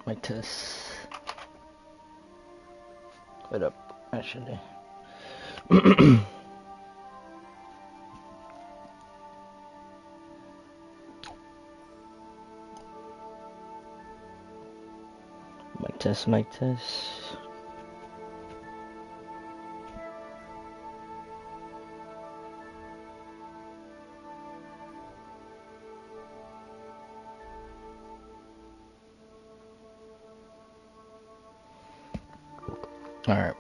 My test. Wait up, actually. Mic test. Alright.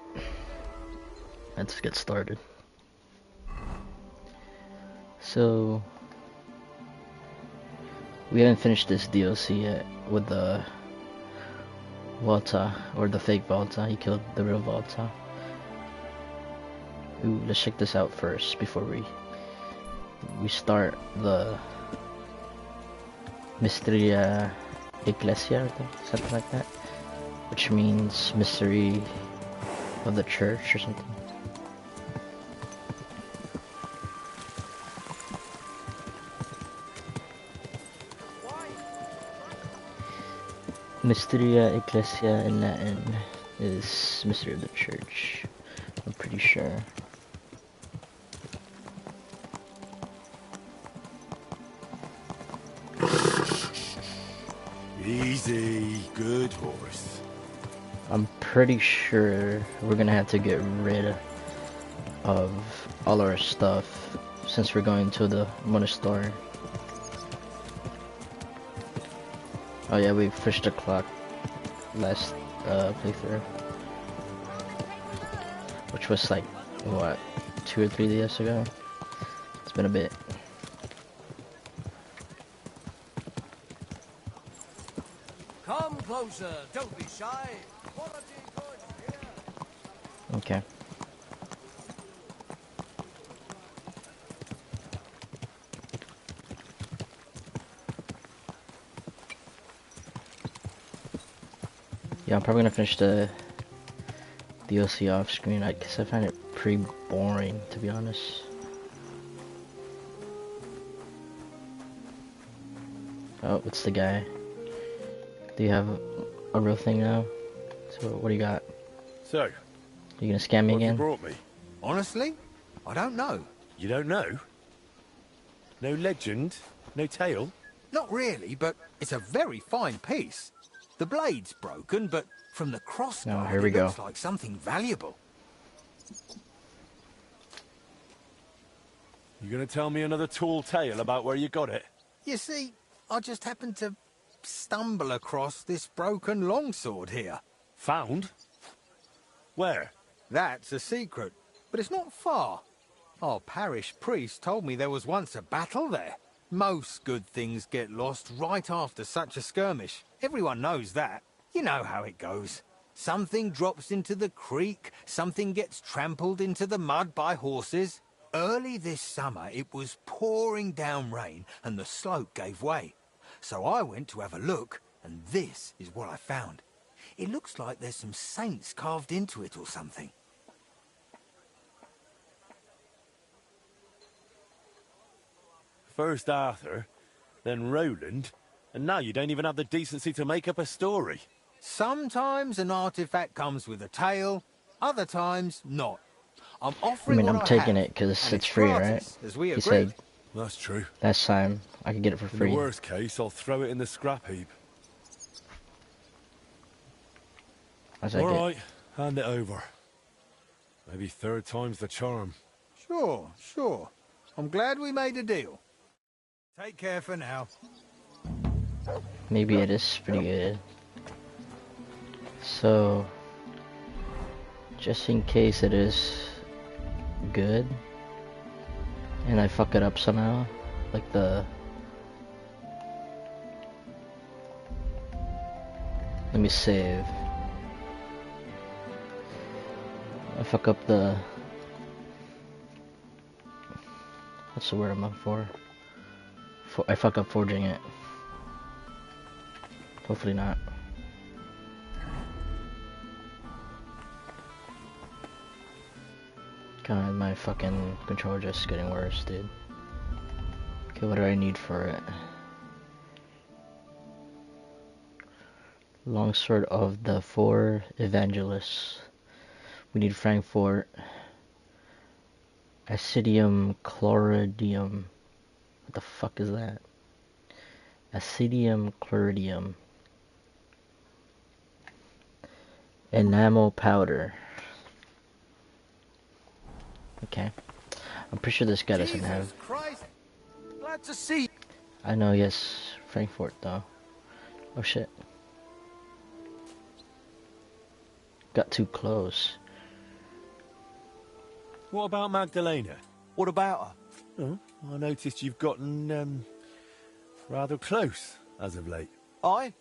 Let's get started. So, we haven't finished this DLC yet with the Volta, or the fake Volta. He killed the real Volta. Ooh, let's check this out first before we start the Mysteria Ecclesiae, I think, something like that, which means mystery of the church or something. Mysteria Ecclesiae in Latin is mystery of the church, I'm pretty sure. Easy, good horse. I'm pretty sure we're gonna have to get rid of all our stuff since we're going to the monastery. Oh yeah, we fished the clock last playthrough, which was like, what, 2 or 3 days ago? It's been a bit. Come closer, don't be shy. Quality good here. Okay. Yeah, I'm probably gonna finish the DLC off screen, because I find it pretty boring, to be honest. Oh, it's the guy. Do you have a real thing now? So, what do you got? So, You gonna scam me what have you again? brought me? Honestly, I don't know. You don't know? No legend? No tale? Not really, but it's a very fine piece. The blade's broken, but from the crossguard, here we it go. looks like something valuable. You gonna tell me another tall tale about where you got it? You see, I just happened to stumble across this broken longsword here. Found? Where? That's a secret, but it's not far. Our parish priest told me there was once a battle there. Most good things get lost right after such a skirmish. Everyone knows that. You know how it goes. Something drops into the creek, something gets trampled into the mud by horses. Early this summer, it was pouring down rain and the slope gave way. So I went to have a look, and this is what I found. It looks like there's some saints carved into it or something. First Arthur, then Roland, and now you don't even have the decency to make up a story. Sometimes an artifact comes with a tale, other times not. I'm I offering mean, what I'm I taking have, it because and it's free, right? gratis, as we He agreed. said That's true. last time I could get it for In the free. worst case, I'll throw it in the scrap heap. I was like, Alright, hand it over. Maybe third time's the charm. Sure, sure. I'm glad we made a deal. Take care for now. maybe it is pretty good. So, just in case it is good, and I fuck it up somehow, like let me save. I fuck up what's the word I'm looking for? I fuck up forging it. Hopefully not. God, my fucking controller just getting worse, dude. Okay, what do I need for it? Longsword of the Four Evangelists. We need Frankfort. Acidium chloridium. What the fuck is that? Acidium chloridium. Enamel powder. Okay. I'm pretty sure this guy doesn't have. Jesus Christ! Glad to see you. I know, yes, Frankfort though. Oh shit. Got too close. What about Magdalena? What about her? Oh, I noticed you've gotten, rather close as of late. I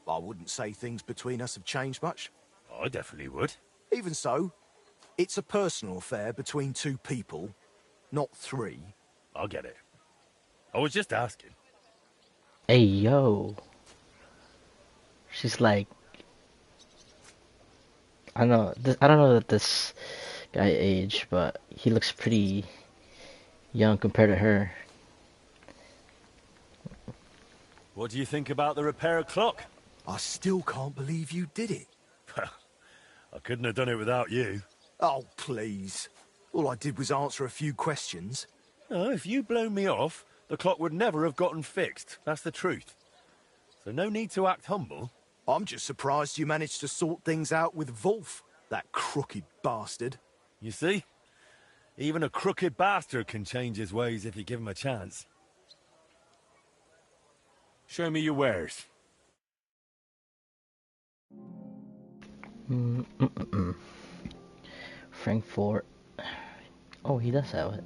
wouldn't say things between us have changed much. I definitely would. Even so, it's a personal affair between two people, not three. I get it. I was just asking. Hey yo. She's like, I don't know that this guy age, but he looks pretty young compared to her. What do you think about the repair clock? I still can't believe you did it. I couldn't have done it without you. Oh, please. All I did was answer a few questions. Oh, if you'd blown me off, the clock would never have gotten fixed. That's the truth. So no need to act humble. I'm just surprised you managed to sort things out with Wolf, that crooked bastard. You see? Even a crooked bastard can change his ways if you give him a chance. Show me your wares. Frankfort. Oh, he does have it.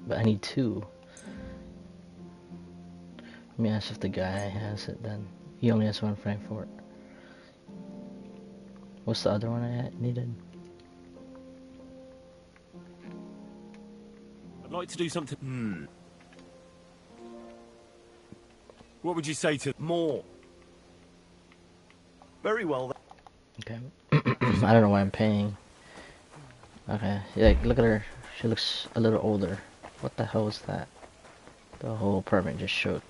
But I need two. Let me ask if the guy has it then. He only has one Frankfort. What's the other one I needed? I'd like to do something... What would you say to... More. Very well then. Okay. I don't know why I'm paying. Okay. Yeah, look at her. She looks a little older. What the hell is that? The whole apartment just showed.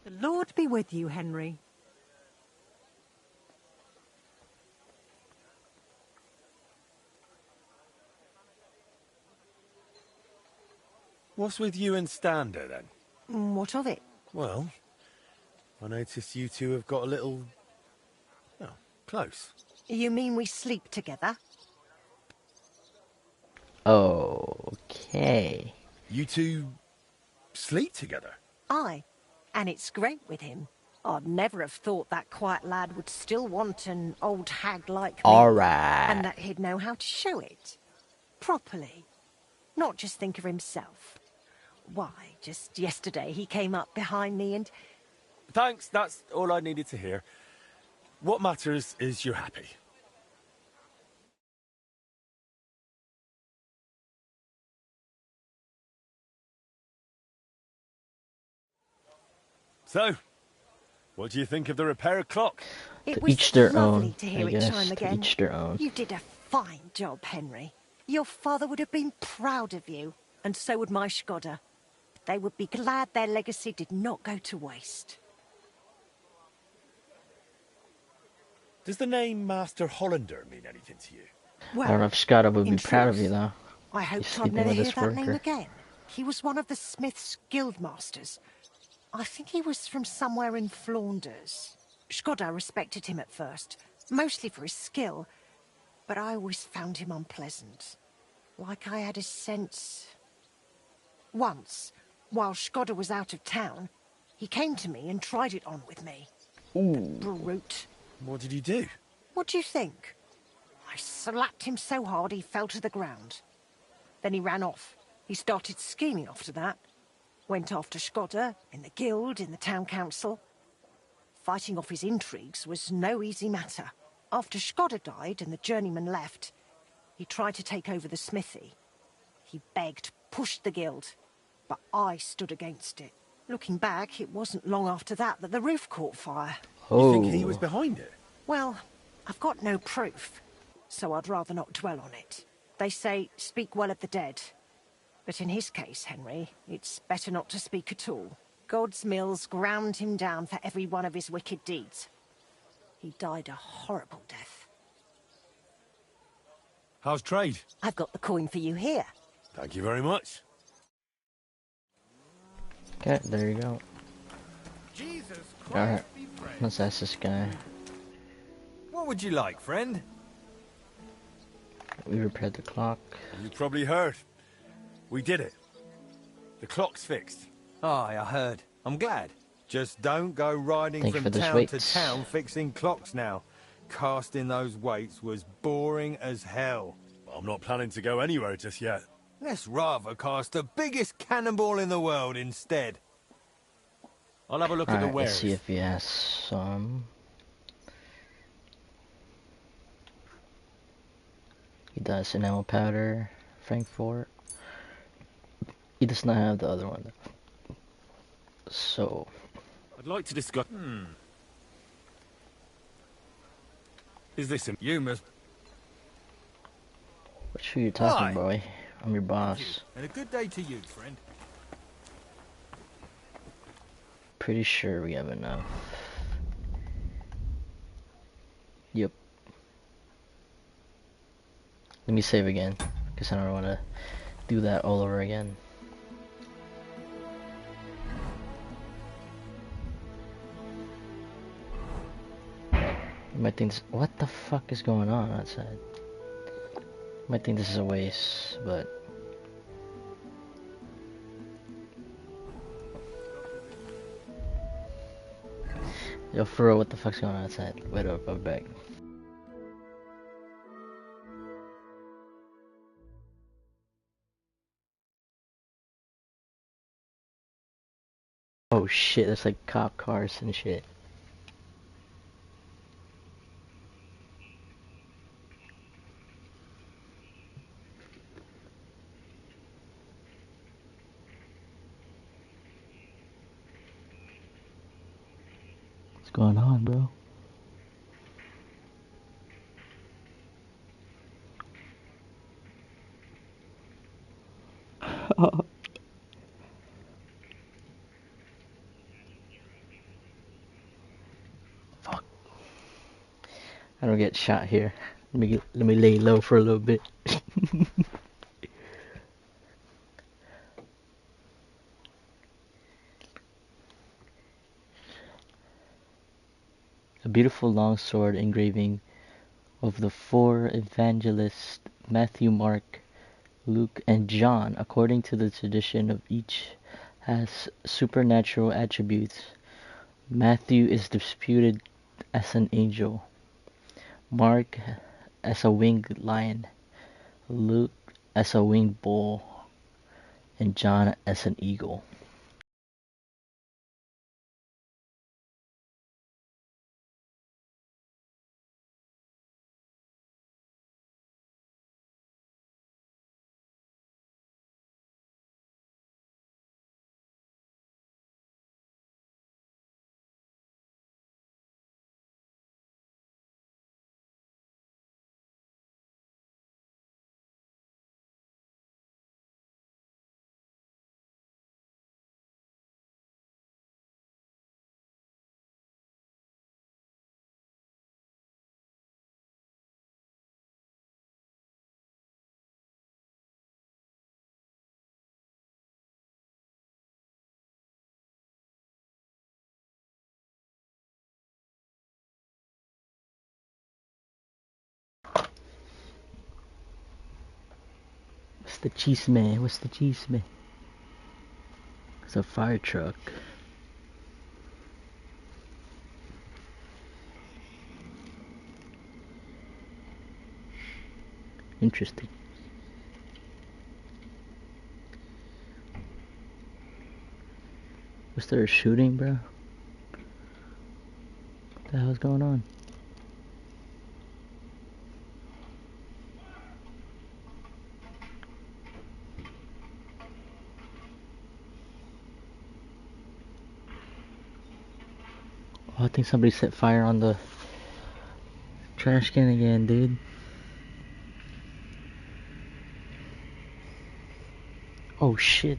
The Lord be with you, Henry. What's with you and Stander, then? What of it? Well, I noticed you two have got a little... oh, close. You mean we sleep together? Okay. You two... sleep together? Aye, and it's great with him. I'd never have thought that quiet lad would still want an old hag like me. Alright. And that he'd know how to show it. Properly. Not just think of himself. Why, just yesterday he came up behind me and... Thanks, that's all I needed to hear. What matters is you're happy. So, what do you think of the repair clock? It To was each their lovely own, to hear I it guess. chime To again. each their own. You did a fine job, Henry. Your father would have been proud of you, and so would my Skoda. They would be glad their legacy did not go to waste. Does the name Master Hollander mean anything to you? Well, I don't know if Scott would be in proud of truth, you though. I hoped I'd sleeping never with hear this that name worker. again. He was one of the Smith's Guildmasters. I think he was from somewhere in Flanders. Skoda respected him at first, mostly for his skill, but I always found him unpleasant. Like I had a sense... Once, while Skoda was out of town, he came to me and tried it on with me. Ooh. The brute. What did you do? What do you think? I slapped him so hard he fell to the ground. Then he ran off. He started scheming after that. Went after Skoda, in the guild, in the town council. Fighting off his intrigues was no easy matter. After Skoda died and the journeyman left, he tried to take over the smithy. He begged, pushed the guild, but I stood against it. Looking back, it wasn't long after that that the roof caught fire. Oh. You think he was behind it? Well, I've got no proof, so I'd rather not dwell on it. They say, speak well of the dead. But in his case, Henry, it's better not to speak at all. God's mills ground him down for every one of his wicked deeds. He died a horrible death. How's trade? I've got the coin for you here. Thank you very much. Okay, there you go. Jesus Alright, Christ, be praised. let's ask this guy. What would you like, friend? We repaired the clock. You probably heard. We did it. The clock's fixed. Aye, I heard. I'm glad. Just don't go riding Thank you from for this town to weights. town fixing clocks now. Casting those weights was boring as hell. I'm not planning to go anywhere just yet. Let's rather cast the biggest cannonball in the world instead. I'll have a look at the Alright, let's wares. see if he has some. He does enamel powder, Frankfurt. He does not have the other one though. So, I'd like to discuss... Is this a... You must... what shoe you talking, Hi. boy? I'm your boss. And a good day to you, friend. Pretty sure we have enough. Yep. Let me save again, because I don't want to do that all over again. You might think this, what the fuck is going on outside? You might think this is a waste, but yo, for real, what the fuck's going on outside? Wait up, I'll be back. Oh shit, that's like cop cars and shit. What's going on, bro? Fuck. I don't get shot here. Let me lay low for a little bit. A beautiful long sword engraving of the four evangelists Matthew, Mark, Luke, and John, according to the tradition of each, has supernatural attributes. Matthew is disputed as an angel, Mark as a winged lion, Luke as a winged bull, and John as an eagle. What's the cheese man? What's the cheese man? It's a fire truck. Interesting. Was there a shooting, bro? What the hell's going on? Oh, I think somebody set fire on the trash can again, dude. Oh shit.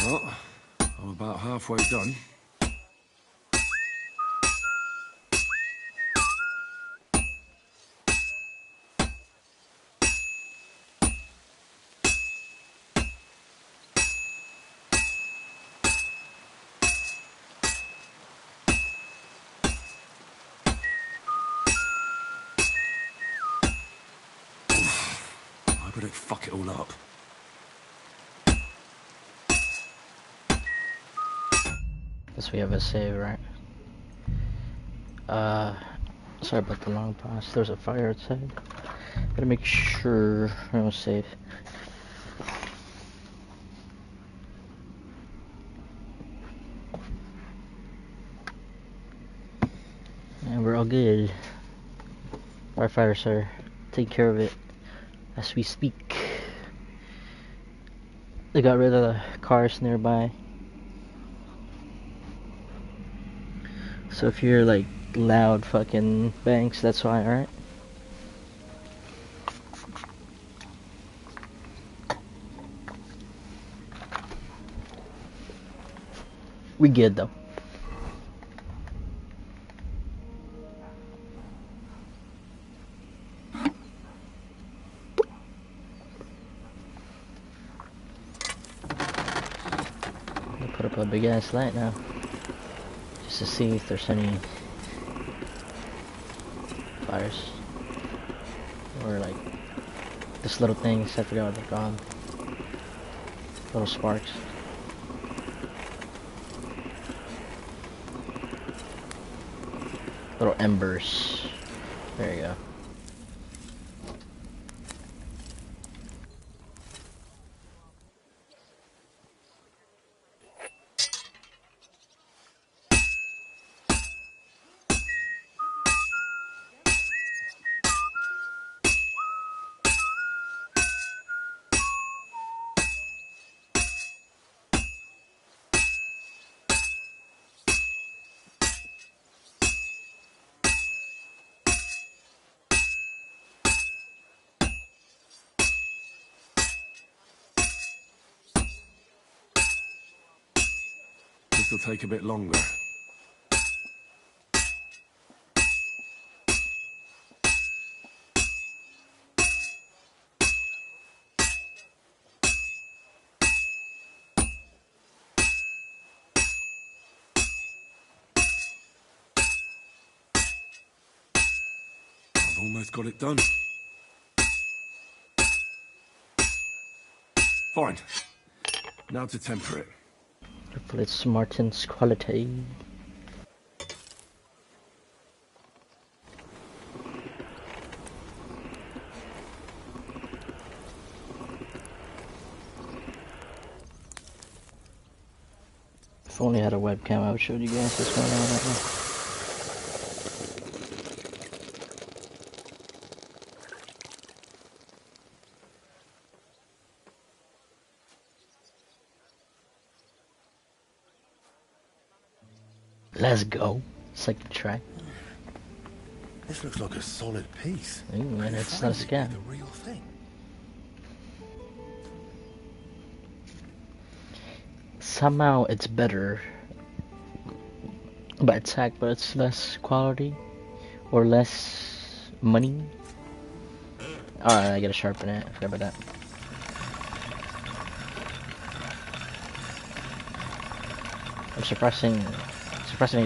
Well, I'm about halfway done. I better fuck it all up. Guess we have a save, right? Sorry about the long pause. There's a fire outside. Gotta make sure I'm safe. And we're all good. Firefighters are taking care of it as we speak. They got rid of the cars nearby. So if you're like loud fucking bangs, that's why, alright? We good though. I'll put up a big ass light now. Just to see if there's any fires. Or like just little things, I forgot what they're called. Little sparks. Little embers. There you go. This'll take a bit longer. I've almost got it done. Fine. Now to temper it. Hopefully it's Martin's quality. If only I had a webcam, I would show you guys what's going on right now. Let's go. Second try. This looks like a solid piece. Ooh, and it's not a scam. The real thing. Somehow it's better by attack, but it's less quality or less money. Alright, I gotta sharpen it. I forgot about that. I'm surprisingly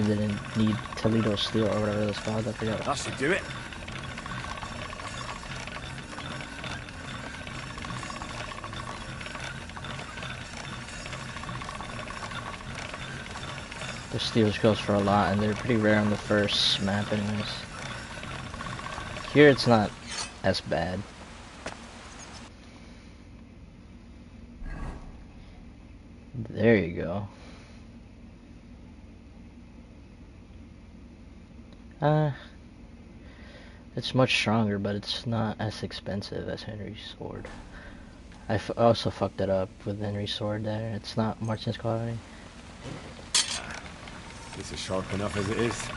didn't need Toledo steel or whatever that's called. I forgot. That should do it. The steels goes for a lot, and they're pretty rare on the first map, anyways. Here it's not as bad. There you go. It's much stronger, but it's not as expensive as Henry's sword. I also fucked it up with Henry's sword there. It's not Martin's quality. This is sharp enough as it is.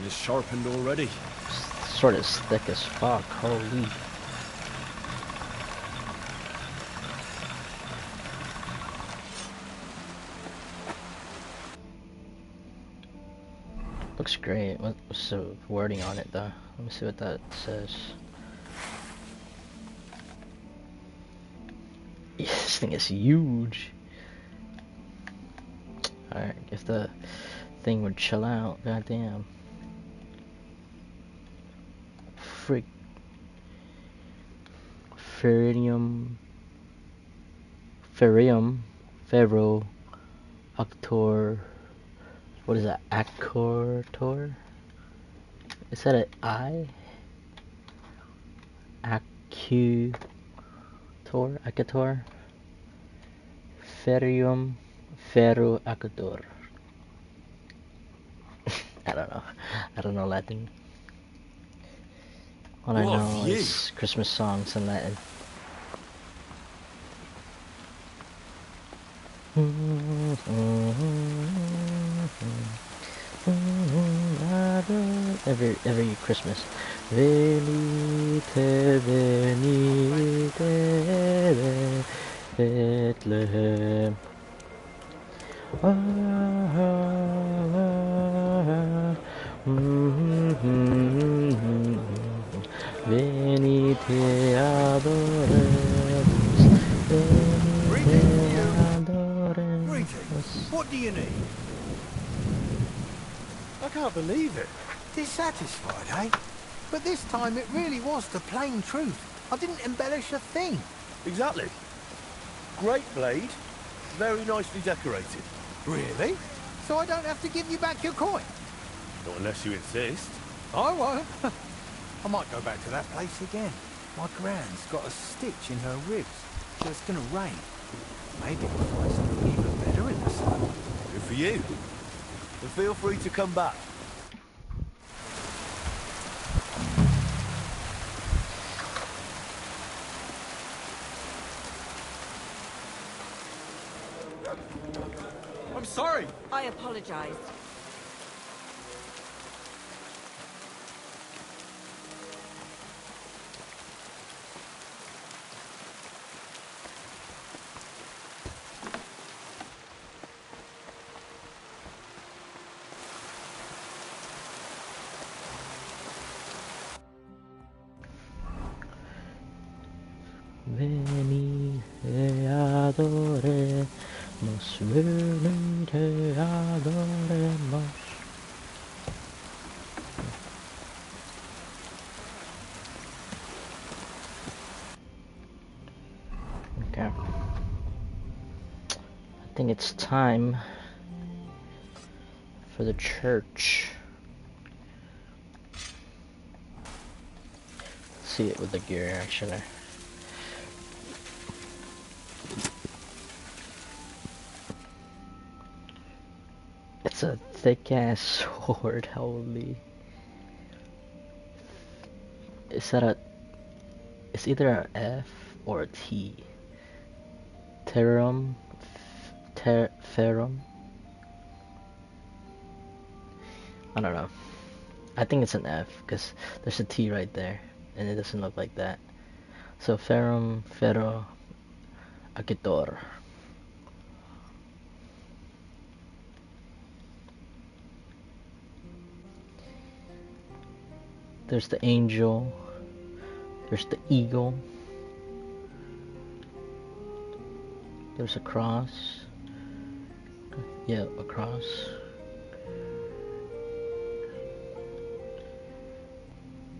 is sharpened already. Sword is thick as fuck, holy. Looks great. What's the wording on it though? Let me see what that says. Yeah, this thing is huge. Alright, if the thing would chill out, goddamn. Frick. Ferrium. Ferro. Octor. What is that? Accortor? Is that an I? Accutor? Ferro Accutor. I don't know Latin. All I What a know view. is Christmas songs in Latin. Every Christmas. Venite, venite, Bethlehem. Venite adoremus. Venite adoremus. Greetings. What do you need? I can't believe it. Dissatisfied, eh? But this time it really was the plain truth. I didn't embellish a thing. Exactly. Great blade. Very nicely decorated. Really? So I don't have to give you back your coin? Not unless you insist. I won't. I might go back to that place again. My gran's got a stitch in her ribs, so it's gonna rain. Maybe we'll find something even better in the sun. Good for you. And feel free to come back. I'm sorry. I apologize. Venite adoremus, venite adoremus. Okay. I think it's time for the church. Let's see it with the gear actually. It's a thick ass sword, holy. Is that a... It's either an F or a T. Ferrum? I don't know. I think it's an F, because there's a T right there, and it doesn't look like that. So Ferrum, Ferro, Agitor. There's the angel. There's the eagle. There's a cross. Yeah, a cross.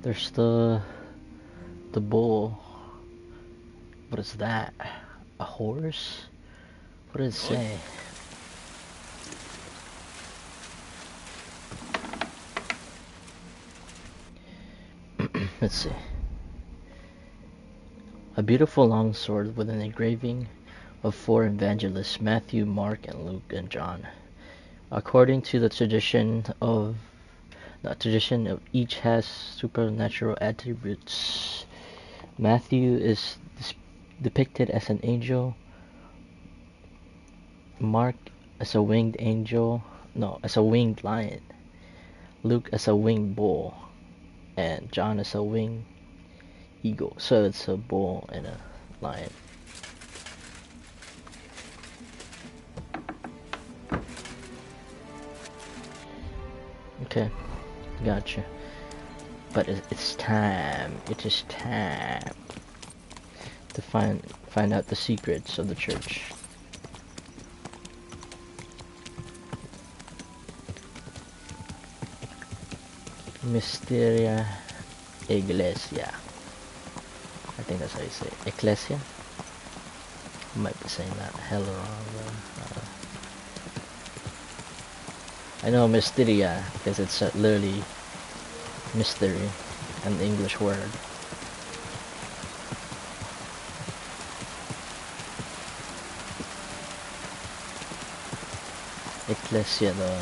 There's the bull. What is that? A horse? What does it say? Let's see. A beautiful long sword with an engraving of 4 evangelists, Matthew, Mark, and Luke, and John. According to the tradition of each has supernatural attributes. Matthew is depicted as an angel, Mark as a winged angel, no, as a winged lion. Luke as a winged bull, and John as a winged eagle. So it's a bull and a lion. Okay, gotcha. But it's time. It is time to find out the secrets of the church. Mysteria, Ecclesia. I think that's how you say it. Ecclesia? I might be saying that hella wrong, though. I know Mysteria because it's literally mystery, an English word. Ecclesia, though,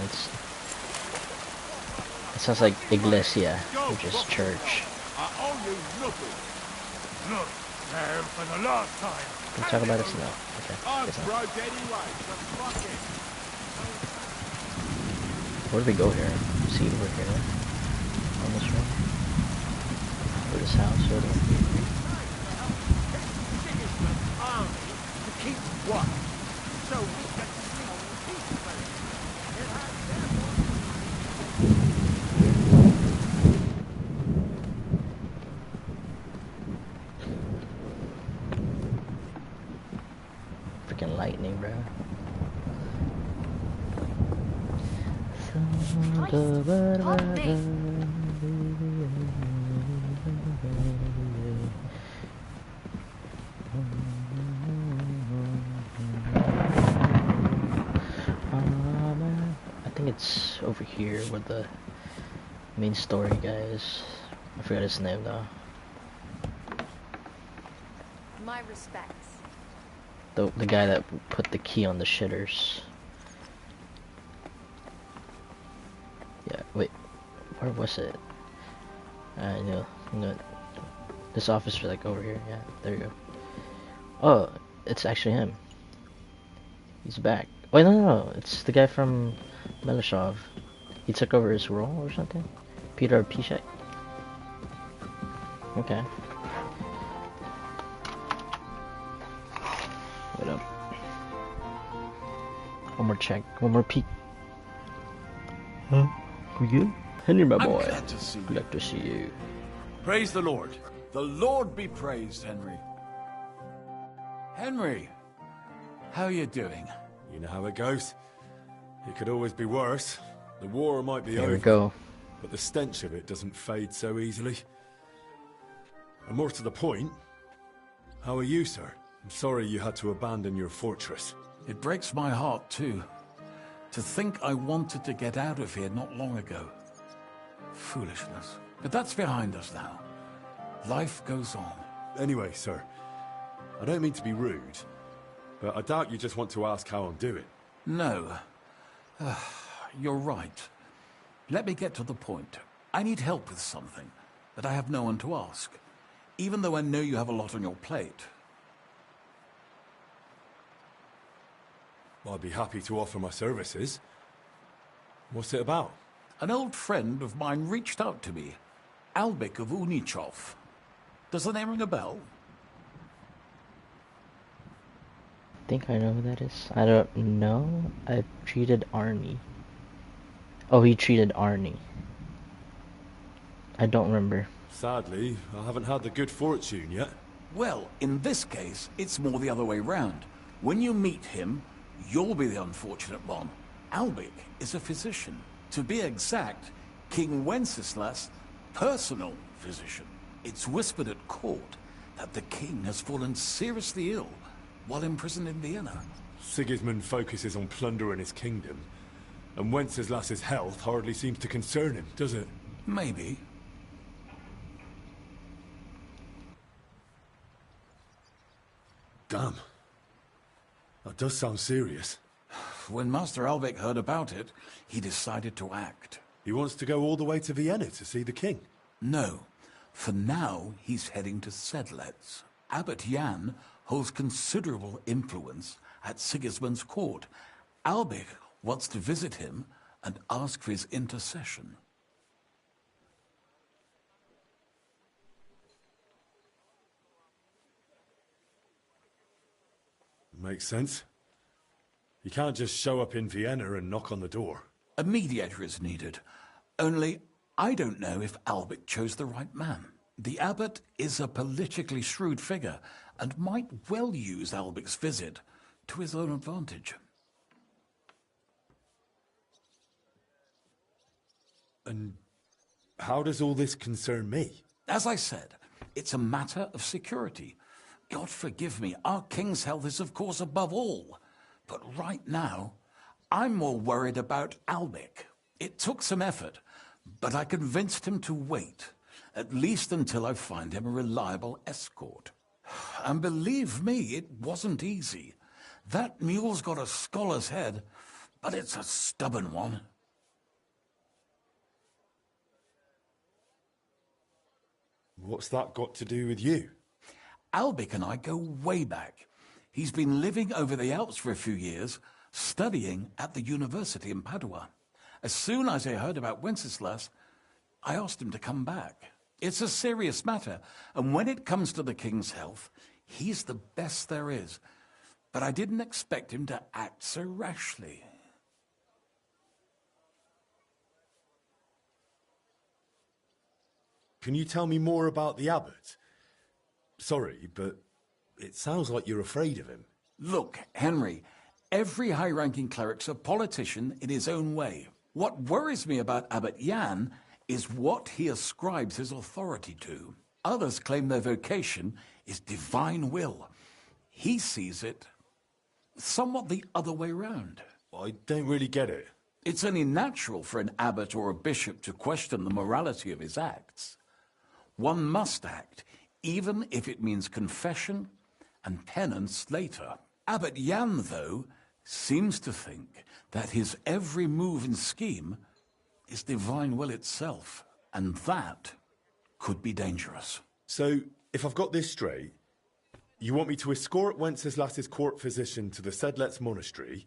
it sounds like Iglesia, which is church. I owe you nothing. Look, for the last time. Can we talk about this now? Okay. I'm Guess not. broke anyway, so fuck it. Where do we go here? See over here. On this room. Or this house, sort of. To keep what? So we can sleep peacefully. Freaking lightning, bro. I think it's over here where the main story guy is. I forgot his name though. My respects. The guy that put the key on the shitters. Yeah, wait. Where was it? I know. This office is like over here. Yeah, there you go. Oh, it's actually him. He's back. Wait, no. It's the guy from Melishov. He took over his role or something? Peter Pishek? Okay. Wait up. One more check. One more peek. Huh? We good? Henry, my boy. Glad to see you. Glad to see you. Praise the Lord. The Lord be praised, Henry. Henry, how you doing? You know how it goes. It could always be worse. The war might be There over, we go. but the stench of it doesn't fade so easily. And more to the point, how are you, sir? I'm sorry you had to abandon your fortress. It breaks my heart, too. To think I wanted to get out of here not long ago. Foolishness. But that's behind us now. Life goes on. Anyway, sir, I don't mean to be rude, but I doubt you just want to ask how I'm doing. No. You're right. Let me get to the point. I need help with something, but I have no one to ask. Even though I know you have a lot on your plate. I'd be happy to offer my services. What's it about? An old friend of mine reached out to me, Albik of Unichov. Does the name ring a bell? I think I know who that is. I don't know. I treated Arnie. Oh, he treated Arnie. I don't remember. Sadly, I haven't had the good fortune yet. Well, in this case, it's more the other way round. When you meet him, you'll be the unfortunate one. Albik is a physician. To be exact, King Wenceslas' personal physician. It's whispered at court that the king has fallen seriously ill while imprisoned in Vienna. Sigismund focuses on plundering his kingdom, and Wenceslas's health hardly seems to concern him, does it? Maybe. Damn. That does sound serious. When Master Albik heard about it, he decided to act. He wants to go all the way to Vienna to see the king. No. For now, he's heading to Sedlec. Abbot Jan holds considerable influence at Sigismund's court. Albik wants to visit him and ask for his intercession. Makes sense. You can't just show up in Vienna and knock on the door. A mediator is needed. Only, I don't know if Albert chose the right man. The abbot is a politically shrewd figure and might well use Albert's visit to his own advantage. And how does all this concern me? As I said, it's a matter of security. God forgive me, our king's health is of course above all. But right now, I'm more worried about Albert. It took some effort, but I convinced him to wait, at least until I find him a reliable escort. And believe me, it wasn't easy. That mule's got a scholar's head, but it's a stubborn one. What's that got to do with you? Albert and I go way back. He's been living over the Alps for a few years, studying at the university in Padua. As soon as I heard about Wenceslas, I asked him to come back. It's a serious matter, and when it comes to the king's health, he's the best there is. But I didn't expect him to act so rashly. Can you tell me more about the abbot? Sorry, but it sounds like you're afraid of him. Look, Henry, every high-ranking cleric's a politician in his own way. What worries me about Abbot Jan is what he ascribes his authority to. Others claim their vocation is divine will. He sees it somewhat the other way round. I don't really get it. It's only natural for an abbot or a bishop to question the morality of his acts. One must act, even if it means confession and penance later. Abbot Jan, though, seems to think that his every move and scheme is divine will itself, and that could be dangerous. So, if I've got this straight, you want me to escort Wenceslas's court physician to the Sedlets monastery,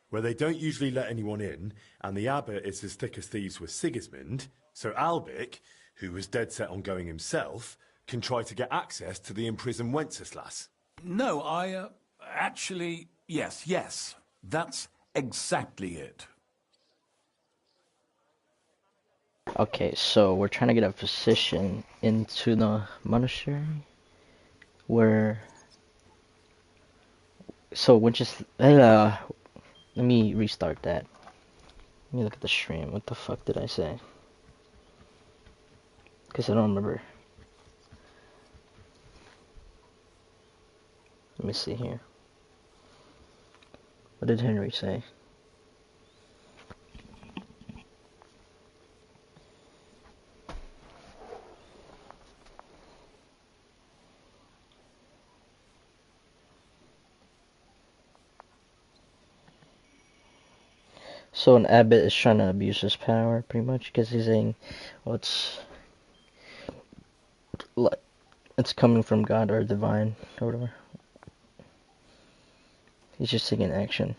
where they don't usually let anyone in, and the abbot is as thick as thieves with Sigismund, so Albic, who was dead set on going himself, can try to get access to the imprisoned Wenceslas. No, actually, yes, that's exactly it. Okay, so we're trying to get a physician into the monastery where... So we're just... let me restart that. Let me look at the stream. What the fuck did I say? Because I don't remember. Let me see here. What did Henry say? So an abbot is trying to abuse his power, pretty much, because he's saying, well, it's coming from God or divine, or whatever. He's just taking action.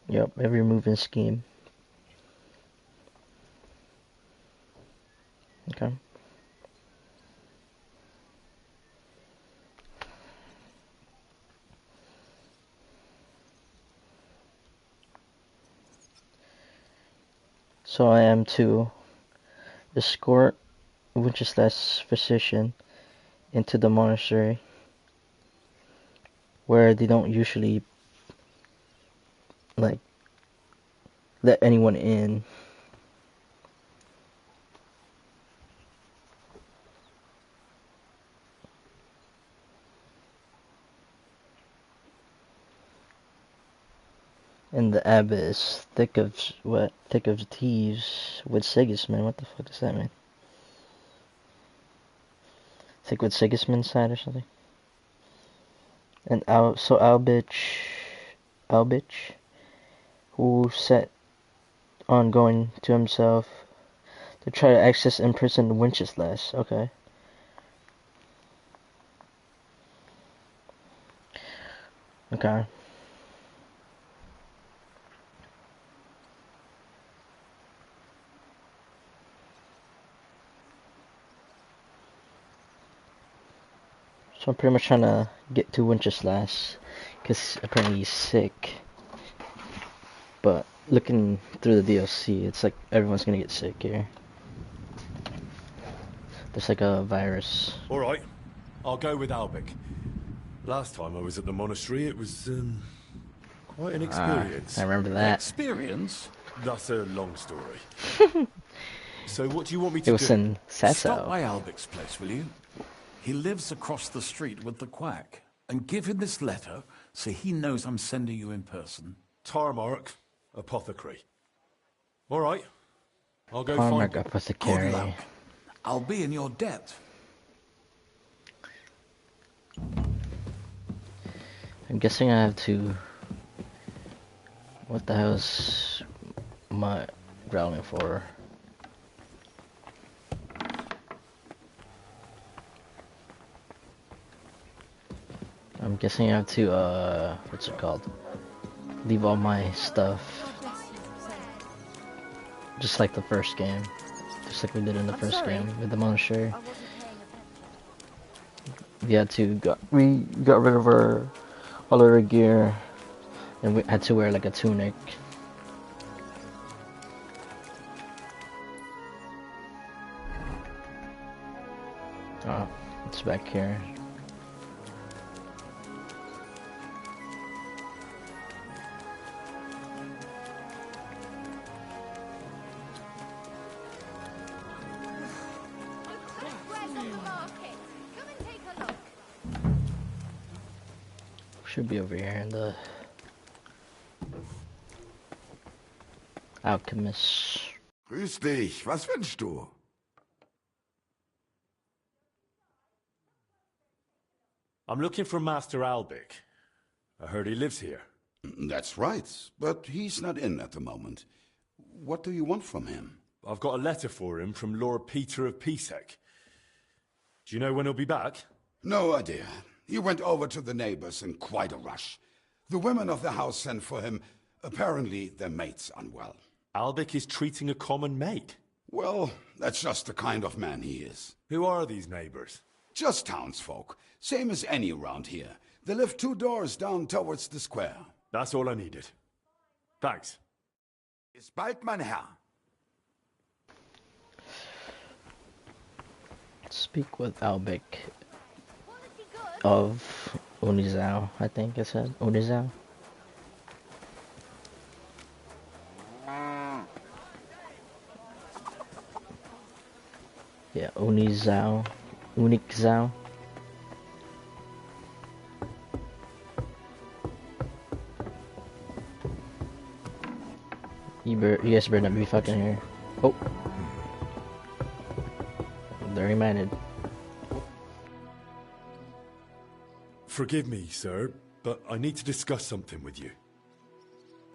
Yep, every move and scheme. Okay. So I am to escort Wenceslas' physician into the monastery where they don't usually let anyone in. And the abbot is thick of thieves with Sigismund. What the fuck does that mean? Thick with Sigismund's side or something? And Albich, who set on going to himself to try to access imprisoned Wenceslas. Okay. Okay. So I'm pretty much trying to get to Wenceslas, because apparently he's sick. But looking through the DLC, it's like everyone's gonna get sick here. There's like a virus. Alright, I'll go with Albic. Last time I was at the monastery, it was, quite an experience. I remember that. Experience? That's a long story. So what do you want me to do? It was in Stop Sasso. by Albic's place, will you? He lives across the street with the quack. And give him this letter so he knows I'm sending you in person. Tarmark, apothecary. Alright, I'll go Tarmac find him. Apothecary. Good luck. I'll be in your debt. I'm guessing I have to... What the hell is my growling for? I'm guessing I have to, what's it called? Leave all my stuff. Just like the first game. Just like we did in the first game with the monastery. We had to we got rid of all of our gear, and we had to wear like a tunic. Oh, it's back here. Should be over here in the Alchemist. Grüß dich, was wünschst du? I'm looking for Master Albic. I heard he lives here. That's right, but he's not in at the moment. What do you want from him? I've got a letter for him from Lord Peter of Pisek. Do you know when he'll be back? No idea. He went over to the neighbors in quite a rush. The women of the house sent for him. Apparently, their mate's unwell. Albic is treating a common maid. Well, that's just the kind of man he is. Who are these neighbors? Just townsfolk. Same as any around here. They live 2 doors down towards the square. That's all I needed. Thanks. Bis bald, mein Herr. Speak with Albic of Unizao, I think it said. Unizao? Yeah, Unizao. Unikzao. You guys better not be fucking here. Oh. They're reminded. Forgive me, sir, but I need to discuss something with you.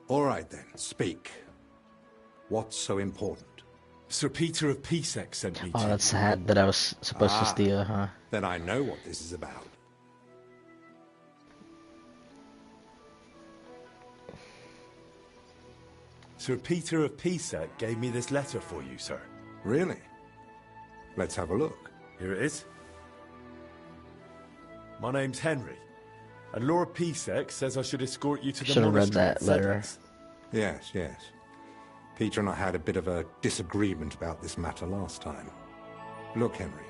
All right then, speak. What's so important? Sir Peter of Pisek sent me to Oh, that's the hat that I was supposed to steal, huh? Then I know what this is about. Sir Peter of Pisek gave me this letter for you, sir. Really? Let's have a look. Here it is. My name's Henry, and Lord Pisek says I should escort you to the Should have read monastery that at letter. Sedlex. Yes, yes. Peter and I had a bit of a disagreement about this matter last time. Look, Henry,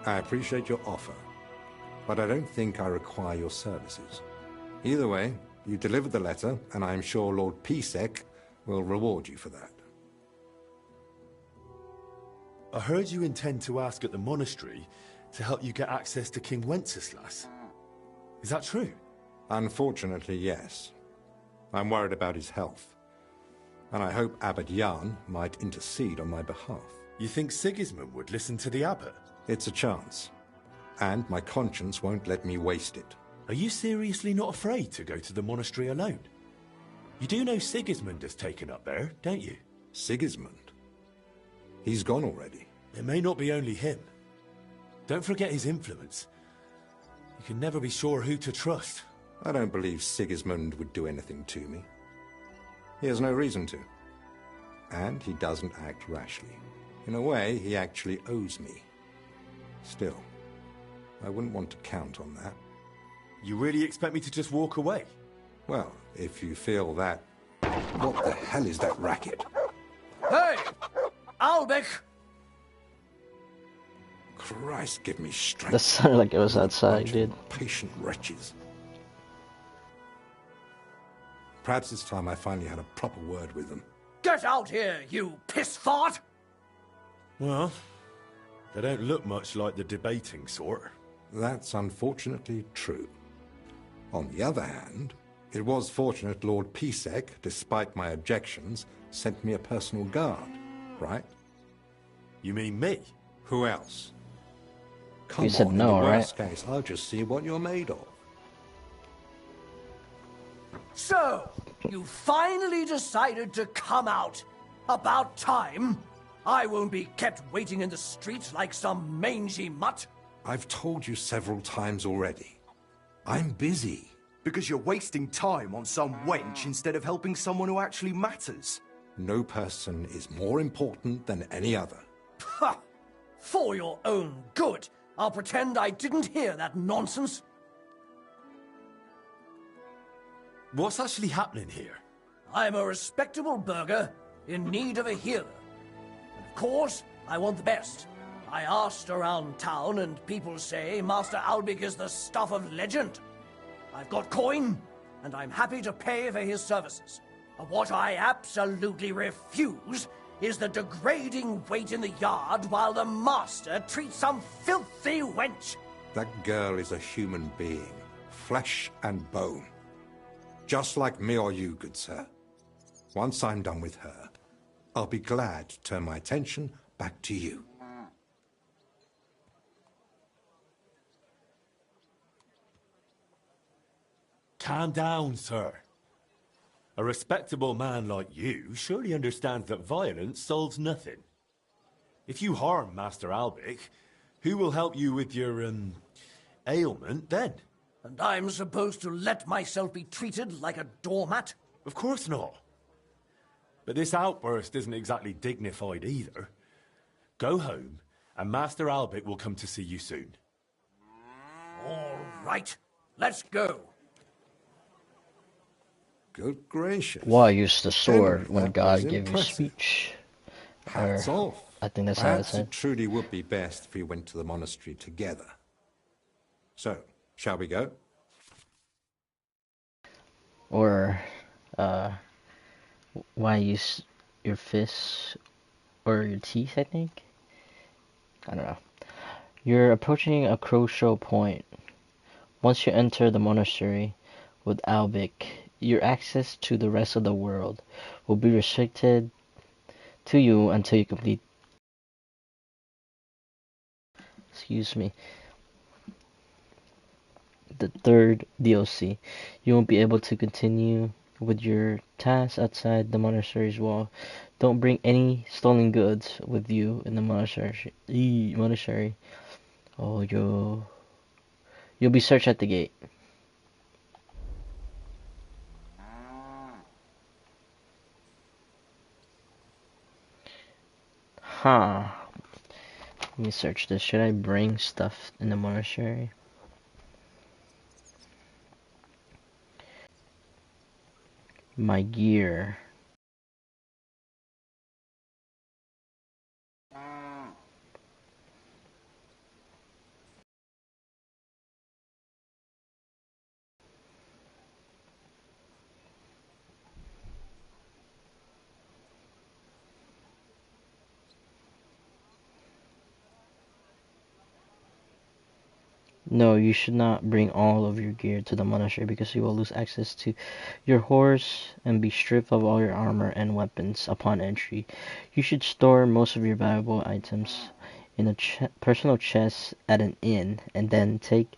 I appreciate your offer, but I don't think I require your services. Either way, you delivered the letter, and I am sure Lord Pisek will reward you for that. I heard you intend to ask at the monastery to help you get access to King Wenceslas. Is that true? Unfortunately, yes. I'm worried about his health, and I hope Abbot Jan might intercede on my behalf. You think Sigismund would listen to the abbot? It's a chance, and my conscience won't let me waste it. Are you seriously not afraid to go to the monastery alone? You do know Sigismund has taken up there, don't you? Sigismund? He's gone already. It may not be only him. Don't forget his influence. You can never be sure who to trust. I don't believe Sigismund would do anything to me. He has no reason to. And he doesn't act rashly. In a way, he actually owes me. Still, I wouldn't want to count on that. You really expect me to just walk away? Well, if you feel that... What the hell is that racket? Hey! Albec! Christ, give me strength. That sounded like it was What a outside, bunch dude. of patient wretches. Perhaps it's time I finally had a proper word with them. Get out here, you piss fart! Well, they don't look much like the debating sort. That's unfortunately true. On the other hand, it was fortunate Lord Pisek, despite my objections, sent me a personal guard, right? You mean me? Who else? Come You said on, no, in the right? worst case, I'll just see what you're made of. So, you finally decided to come out. About time. I won't be kept waiting in the streets like some mangy mutt. I've told you several times already. I'm busy. Because you're wasting time on some wench instead of helping someone who actually matters. No person is more important than any other. Ha! For your own good, I'll pretend I didn't hear that nonsense. What's actually happening here? I'm a respectable burgher in need of a healer. And of course, I want the best. I asked around town and people say Master Albic is the stuff of legend. I've got coin, and I'm happy to pay for his services. But what I absolutely refuse is the degrading wait in the yard while the master treats some filthy wench. That girl is a human being, flesh and bone. Just like me or you, good sir. Once I'm done with her, I'll be glad to turn my attention back to you. Calm down, sir. A respectable man like you surely understands that violence solves nothing. If you harm Master Albic, who will help you with your, ailment then? And I'm supposed to let myself be treated like a doormat? Of course not. But this outburst isn't exactly dignified either. Go home, and Master Albic will come to see you soon. All right, let's go. Good gracious. Why use the sword Henry, when that God was gave you impressive. speech? Hats Or- off. I think that's how it Perhaps said. it truly would be best if we went to the monastery together. So, shall we go? Or, why use your fists or your teeth, I think? I don't know. You're approaching a crucial point. Once you enter the monastery with Albic, your access to the rest of the world will be restricted to you until you complete the third DLC. You won't be able to continue with your tasks outside the monastery's wall. Don't bring any stolen goods with you in the monastery. Oh, you'll be searched at the gate. Huh. Let me search this. Should I bring stuff in the monastery? My gear. No, you should not bring all of your gear to the monastery because you will lose access to your horse and be stripped of all your armor and weapons upon entry. You should store most of your valuable items in a personal chest at an inn and then take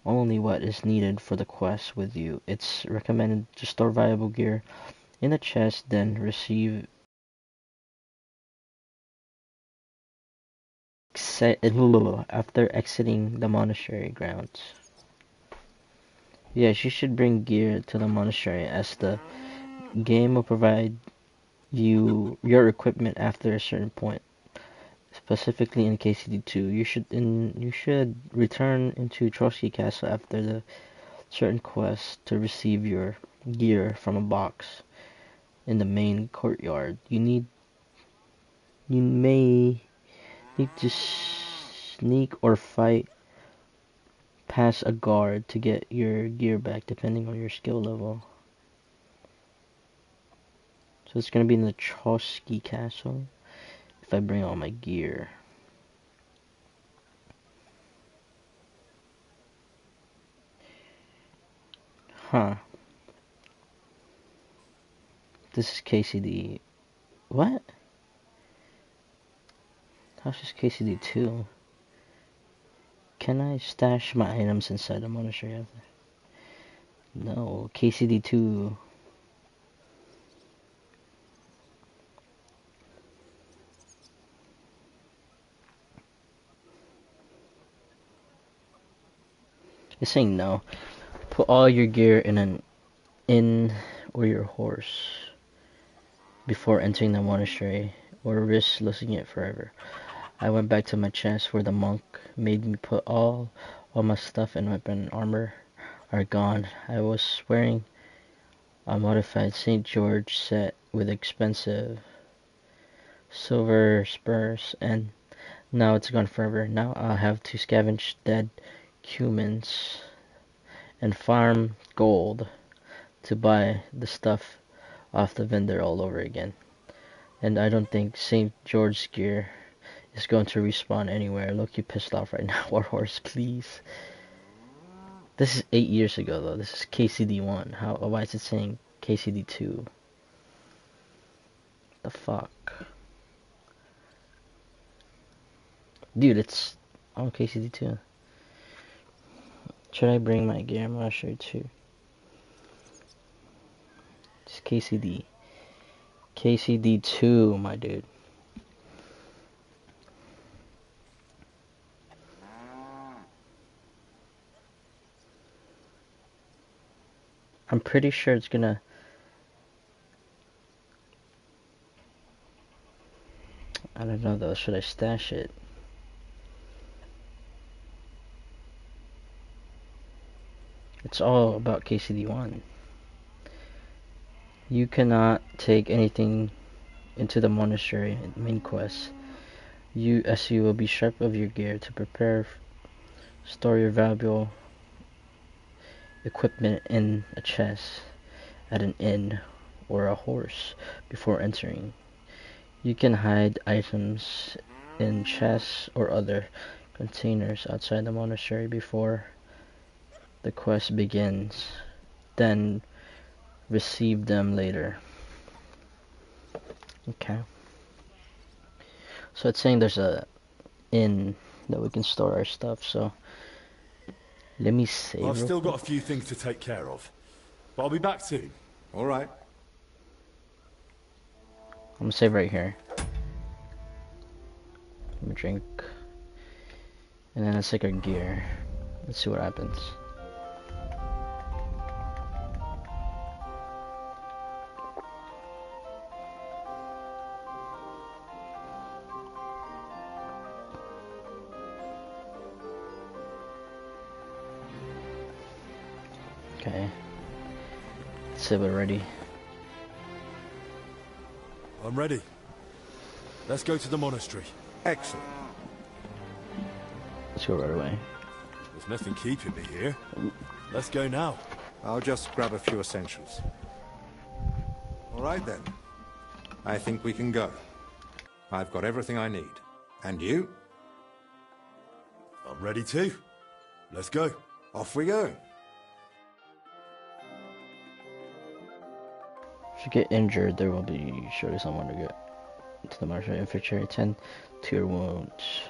only what is needed for the quest with you. It's recommended to store valuable gear in a chest, then receive after exiting the monastery grounds. Yes, you should bring gear to the monastery as the game will provide you your equipment after a certain point. specifically in KCD2. You should return into Trotsky Castle after the certain quest to receive your gear from a box in the main courtyard. You may need to sneak or fight past a guard to get your gear back, depending on your skill level. So it's gonna be in the Trotsky Castle if I bring all my gear. Huh. This is KCD. What? How's this KCD2? Can I stash my items inside the monastery? No, KCD2. It's saying no. Put all your gear in an inn or your horse before entering the monastery, or risk losing it forever. I went back to my chest where the monk made me put all my stuff and weapon and armor are gone. I was wearing a modified St. George set with expensive silver spurs, and now it's gone forever. Now I'll have to scavenge dead humans and farm gold to buy the stuff off the vendor all over again. And I don't think St. George's gear is going to respawn anywhere. Look, you pissed off right now. Warhorse, please. This is 8 years ago, though. This is KCD1. Why is it saying KCD2? The fuck? Dude, it's on KCD2. Should I bring my gear? I'm not sure, too. It's KCD. KCD2, my dude. I'm pretty sure it's gonna... I don't know though, should I stash it? It's all about KCD1. You cannot take anything into the monastery in main quest. You will be stripped of your gear to prepare, store your valuable equipment in a chest at an inn or a horse before entering. You can hide items in chests or other containers outside the monastery before the quest begins, then receive them later. Okay. So it's saying there's a inn that we can store our stuff, so let me save. Well, I've still got a few things to take care of, but I'll be back soon. All right. I'm gonna save right here. Let me drink. And then let's take our gear. Let's see what happens. Okay. Let's see we're ready. I'm ready. Let's go to the monastery. Excellent. Let's go right away. There's nothing keeping me here. Let's go now. I'll just grab a few essentials. All right then. I think we can go. I've got everything I need. And you? I'm ready too. Let's go. Off we go. If you get injured, there will be surely someone to get to the martial infantry. Attend to your wounds.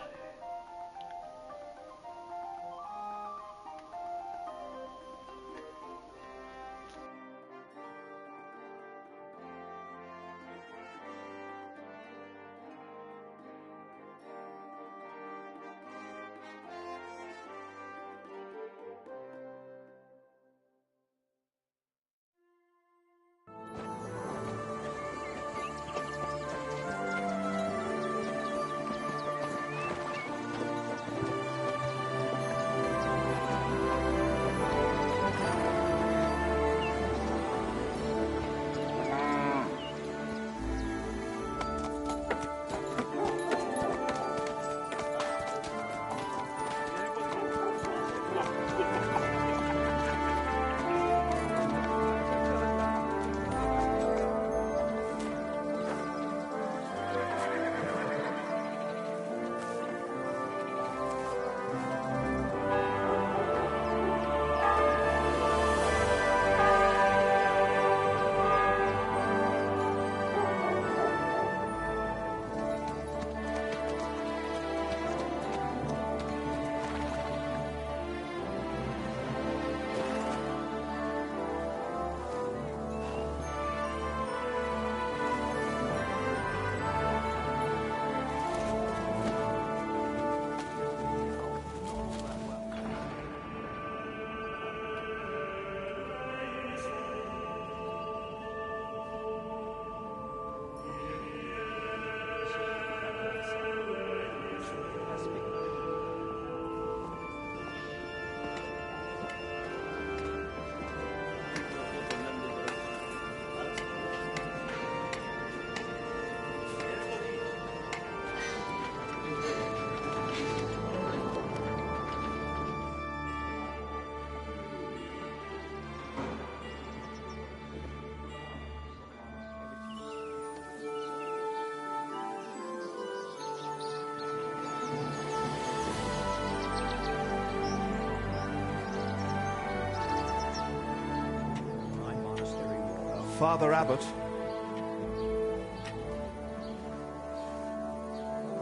Father Abbot.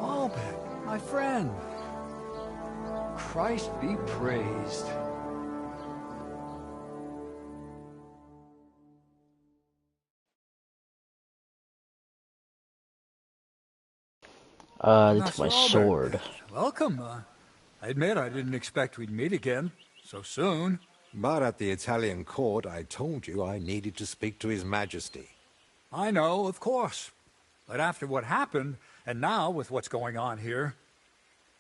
Albert, my friend. Christ be praised. They took my Master Albert, sword. welcome. I admit I didn't expect we'd meet again so soon. But at the Italian court, I told you I needed to speak to His Majesty. I know, of course. But after what happened, and now with what's going on here,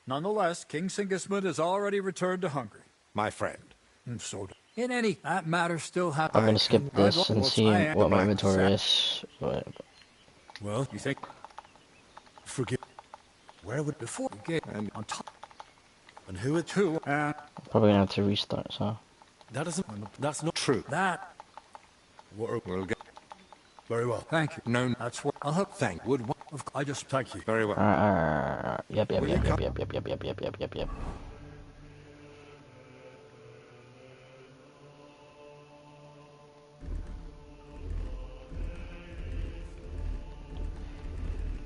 nonetheless, King Sigismund has already returned to Hungary. My friend. And so, in any, that matter still happens. I'm gonna skip this and see what my inventory is. Well, you think? Forgive. Where would Before we get on top, and who are two? Probably gonna have to restart, so. That isn't. That's not true. That. We'll get. Very well. Thank you. No. That's what I'll hook. Thank. Would. I just thank you. Very well. Yep.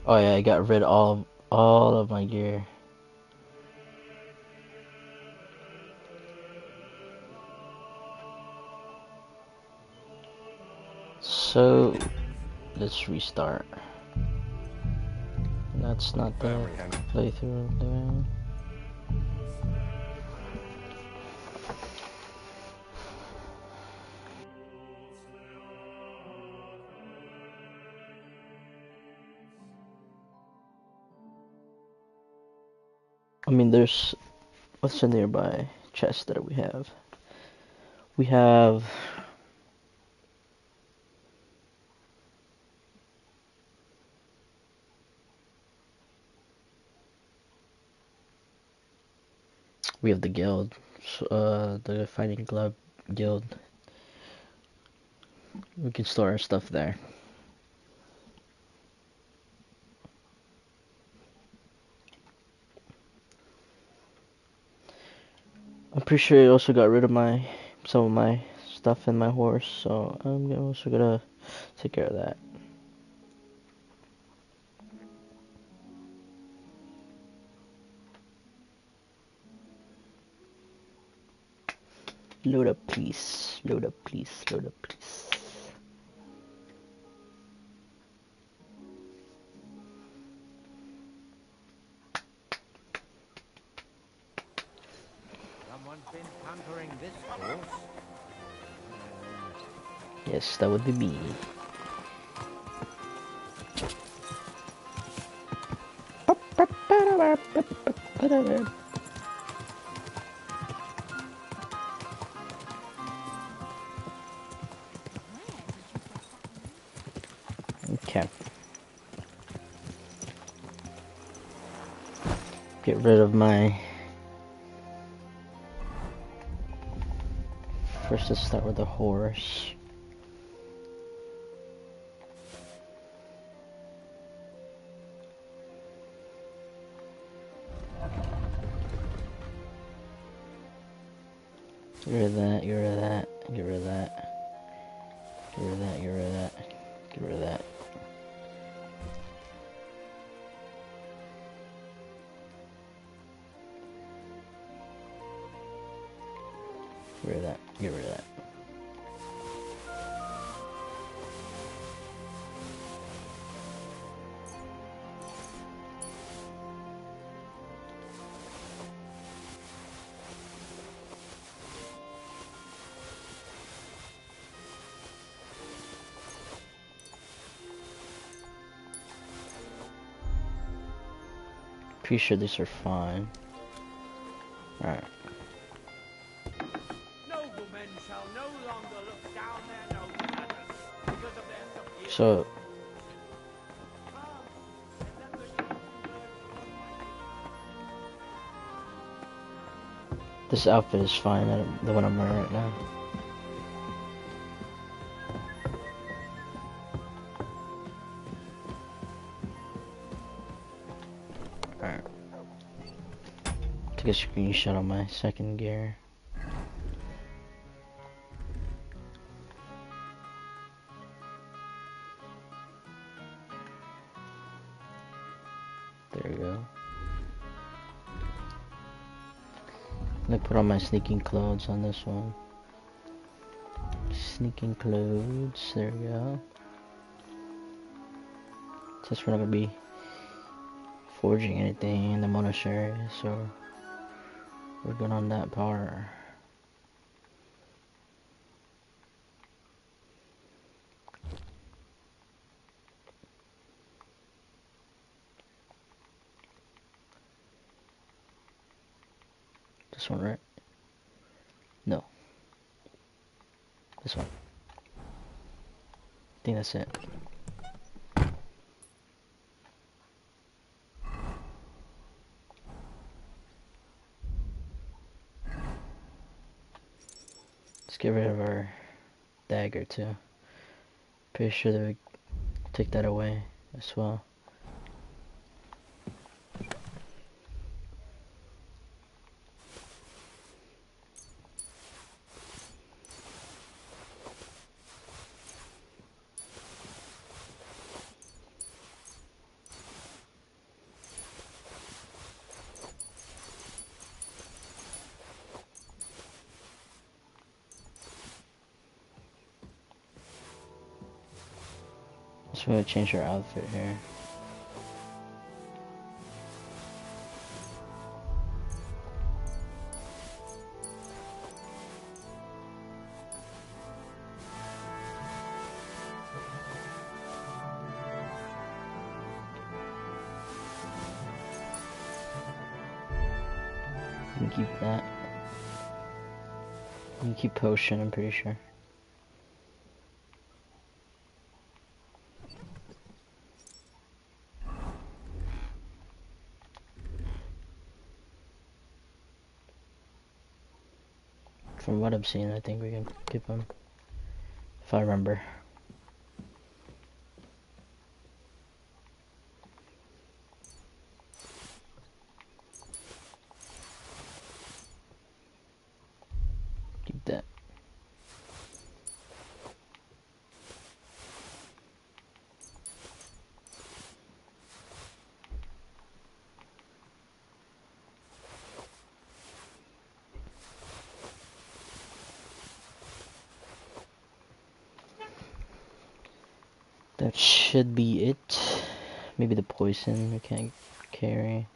Oh yeah, I got rid of all of my gear. So let's restart. That's not the playthrough there. I mean, there's what's the nearby chest that we have? We have the guild, the fighting club guild. We can store our stuff there. I'm pretty sure I also got rid of some of my stuff in my horse, so I'm also gonna take care of that. Load up, please. Load up, please. Load up, please. Someone's been pampering this horse. Yes, that would be me. Okay. Get rid of my... First, let's start with the horse. Get rid of that, get rid of that, get rid of that. Get rid of that, get rid of that, get rid of that. Get rid of that, get rid of that. Pretty sure these are fine. Alright. Noblemen shall no longer look down their noses at us because of their superior. So this outfit is fine, the one I'm wearing right now. Alright. Took a screenshot on my second gear. There we go. Let me put on my sneaking clothes on this one. Sneaking clothes, there we go. Since we're not gonna be forging anything in the monastery, so we're good on that part. This one, right? No. This one. I think that's it. Let's get rid of our dagger too. Pretty sure they would take that away as well. Just want to change our outfit here. You can keep that. You can keep potion, I'm pretty sure. From what I've seen, I think we can keep them. If I remember. Keep that. That should be it. Maybe the poison we can't carry.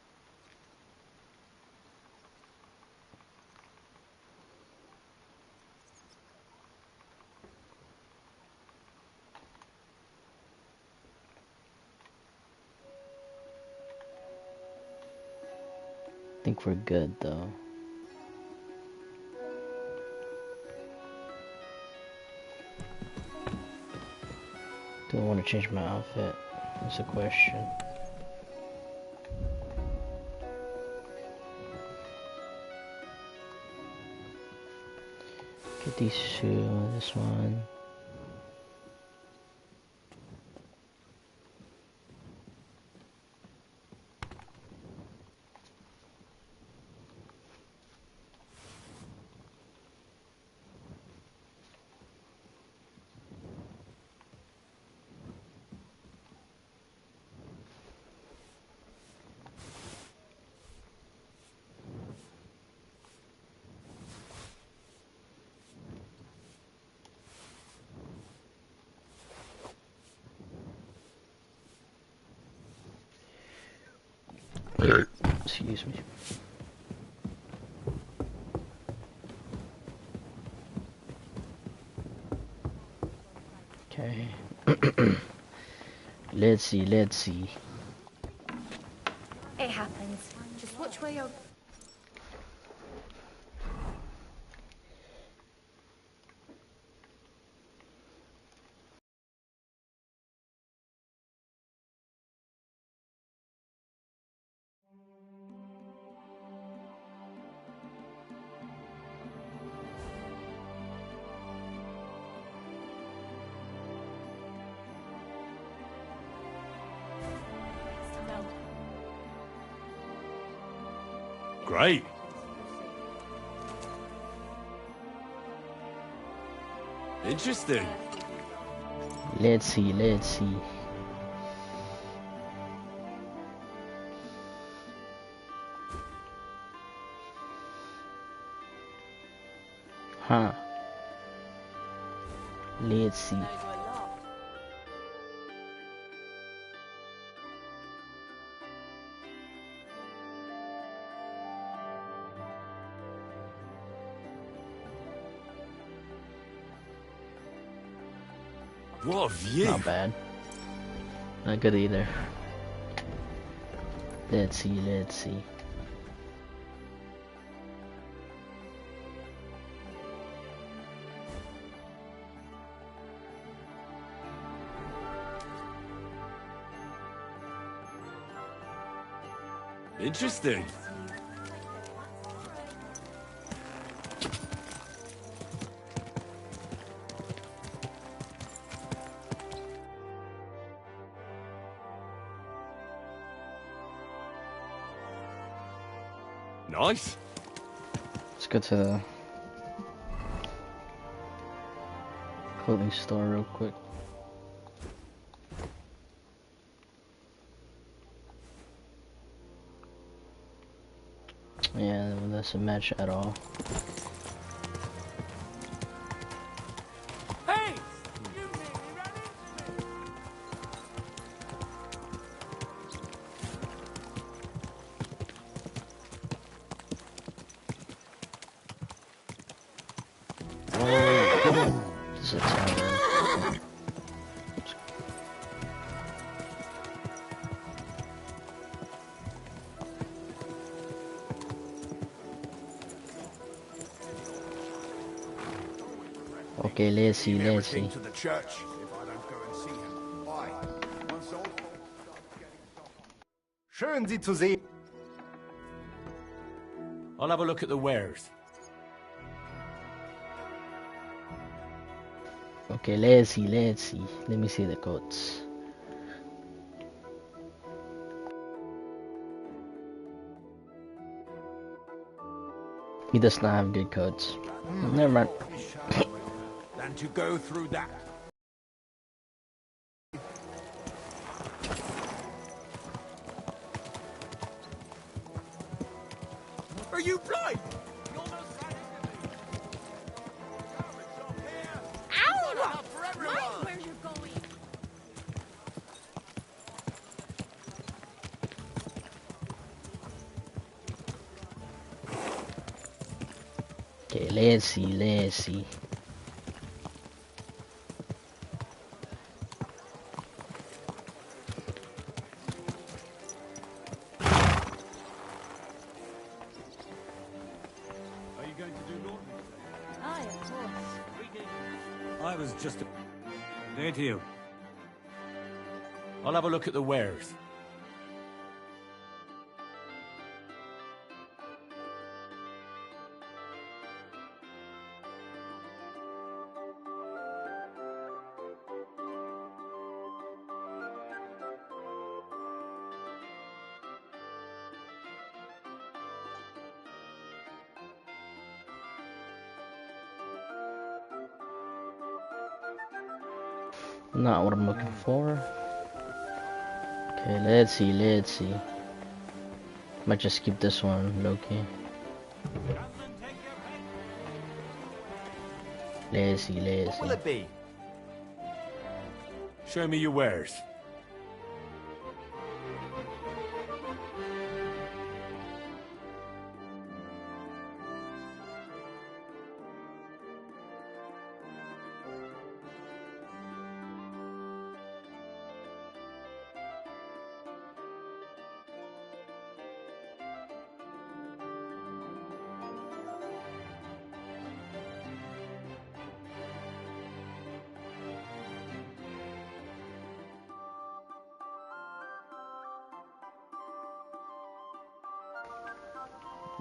I think we're good though. Do I want to change my outfit? That's a question. Get these two, this one. Excuse me. Okay. Let's see. It happens. Just watch where you're... Great. Interesting. Let's see. Huh. Let's see. What a view! Not bad. Not good either. Let's see, let's see. Interesting. Nice. Let's go to the clothing store real quick. Yeah, well, that's a match at all. Hey! This is a tower. Okay, let's see, let's see. To the church if I don't go and see him. Why? Once old Schön, Sie zu sehen. I'll have a look at the wares. Okay, let's see, let's see. Let me see the coats. He does not have good coats. Never mind. Than to go through that. Are you blind? Ow! Mind where you're going. Okay, let's see, let's see. Are you going to do Norton? Aye, of course. I was just Day to you. I'll have a look at the wares. Not what I'm looking for. Okay, let's see, let's see. Might just skip this one, low-key. Let's see, let's see. What will it be? Show me your wares.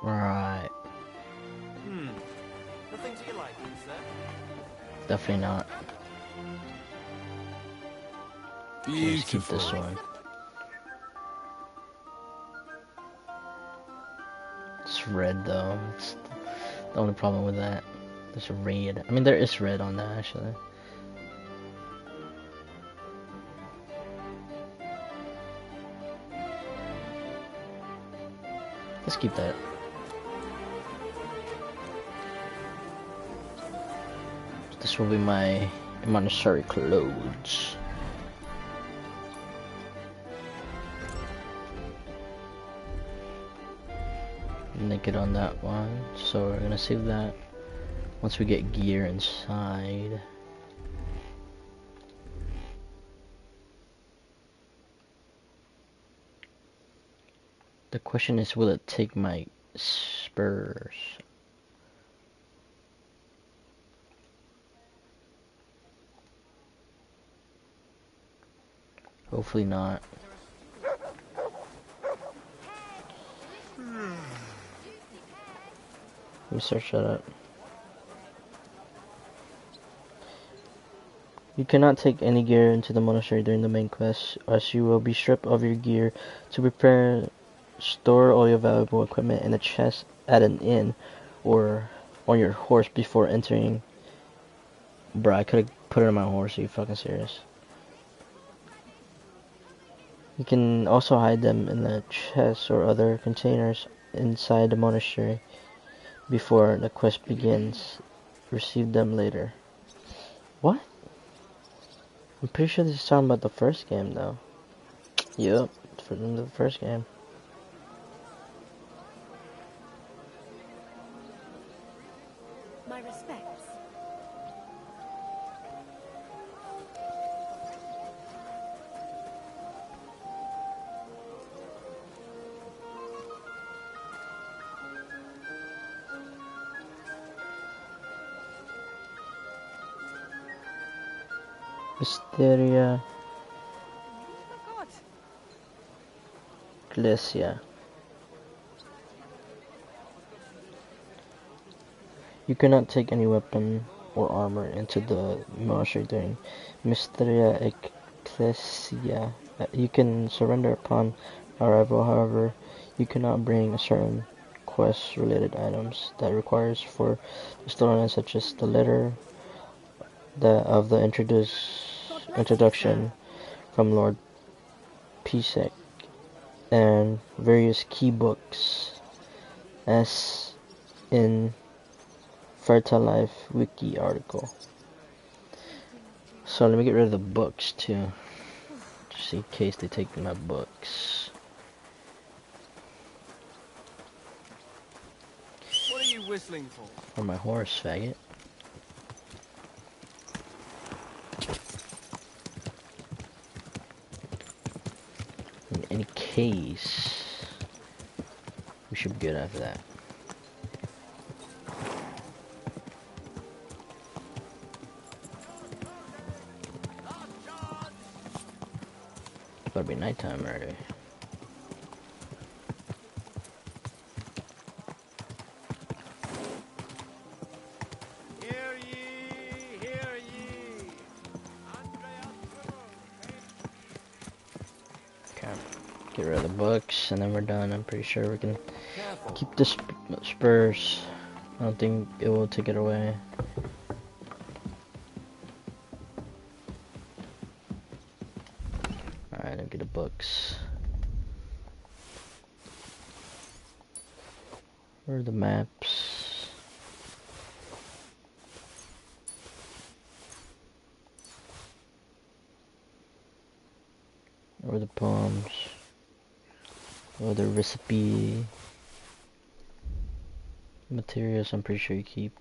Right. Nothing to your liking, sir. Definitely not. Let's keep this one. It's red though. It's the only problem with that. There's a red. I mean, there is red on that actually. Let's keep that. This will be my monastery clothes. Naked on that one, so we're gonna save that once we get gear inside. The question is, will it take my spurs? Hopefully not. Let me search that up. You cannot take any gear into the monastery during the main quest, as you will be stripped of your gear. To prepare, store all your valuable equipment in a chest at an inn or on your horse before entering. Bruh, I could have put it on my horse. Are you fucking serious? You can also hide them in the chests or other containers inside the monastery before the quest begins. Receive them later. What? I'm pretty sure this is talking about the first game, though. Yup, for the first game. My respects. Mysteria. Ecclesiae. You cannot take any weapon or armor into the monastery during Mysteria Ecclesiae. You can surrender upon arrival, however, you cannot bring certain quest-related items that requires for the storyline, such as the letter of the introduction from Lord Pisek and various key books, as in Fertilife Wiki article. So let me get rid of the books too, just in case they take my books. What are you whistling for? Or my horse, faggot. In any case, we should be good after that. It's about to be nighttime already. Hear ye, hear ye. Okay, get rid of the books and then we're done. I'm pretty sure we can keep the spurs. I don't think it will take it away. Alright, let me get the books. Where are the maps? Or the poems? Or the recipe? Materials, I'm pretty sure you keep.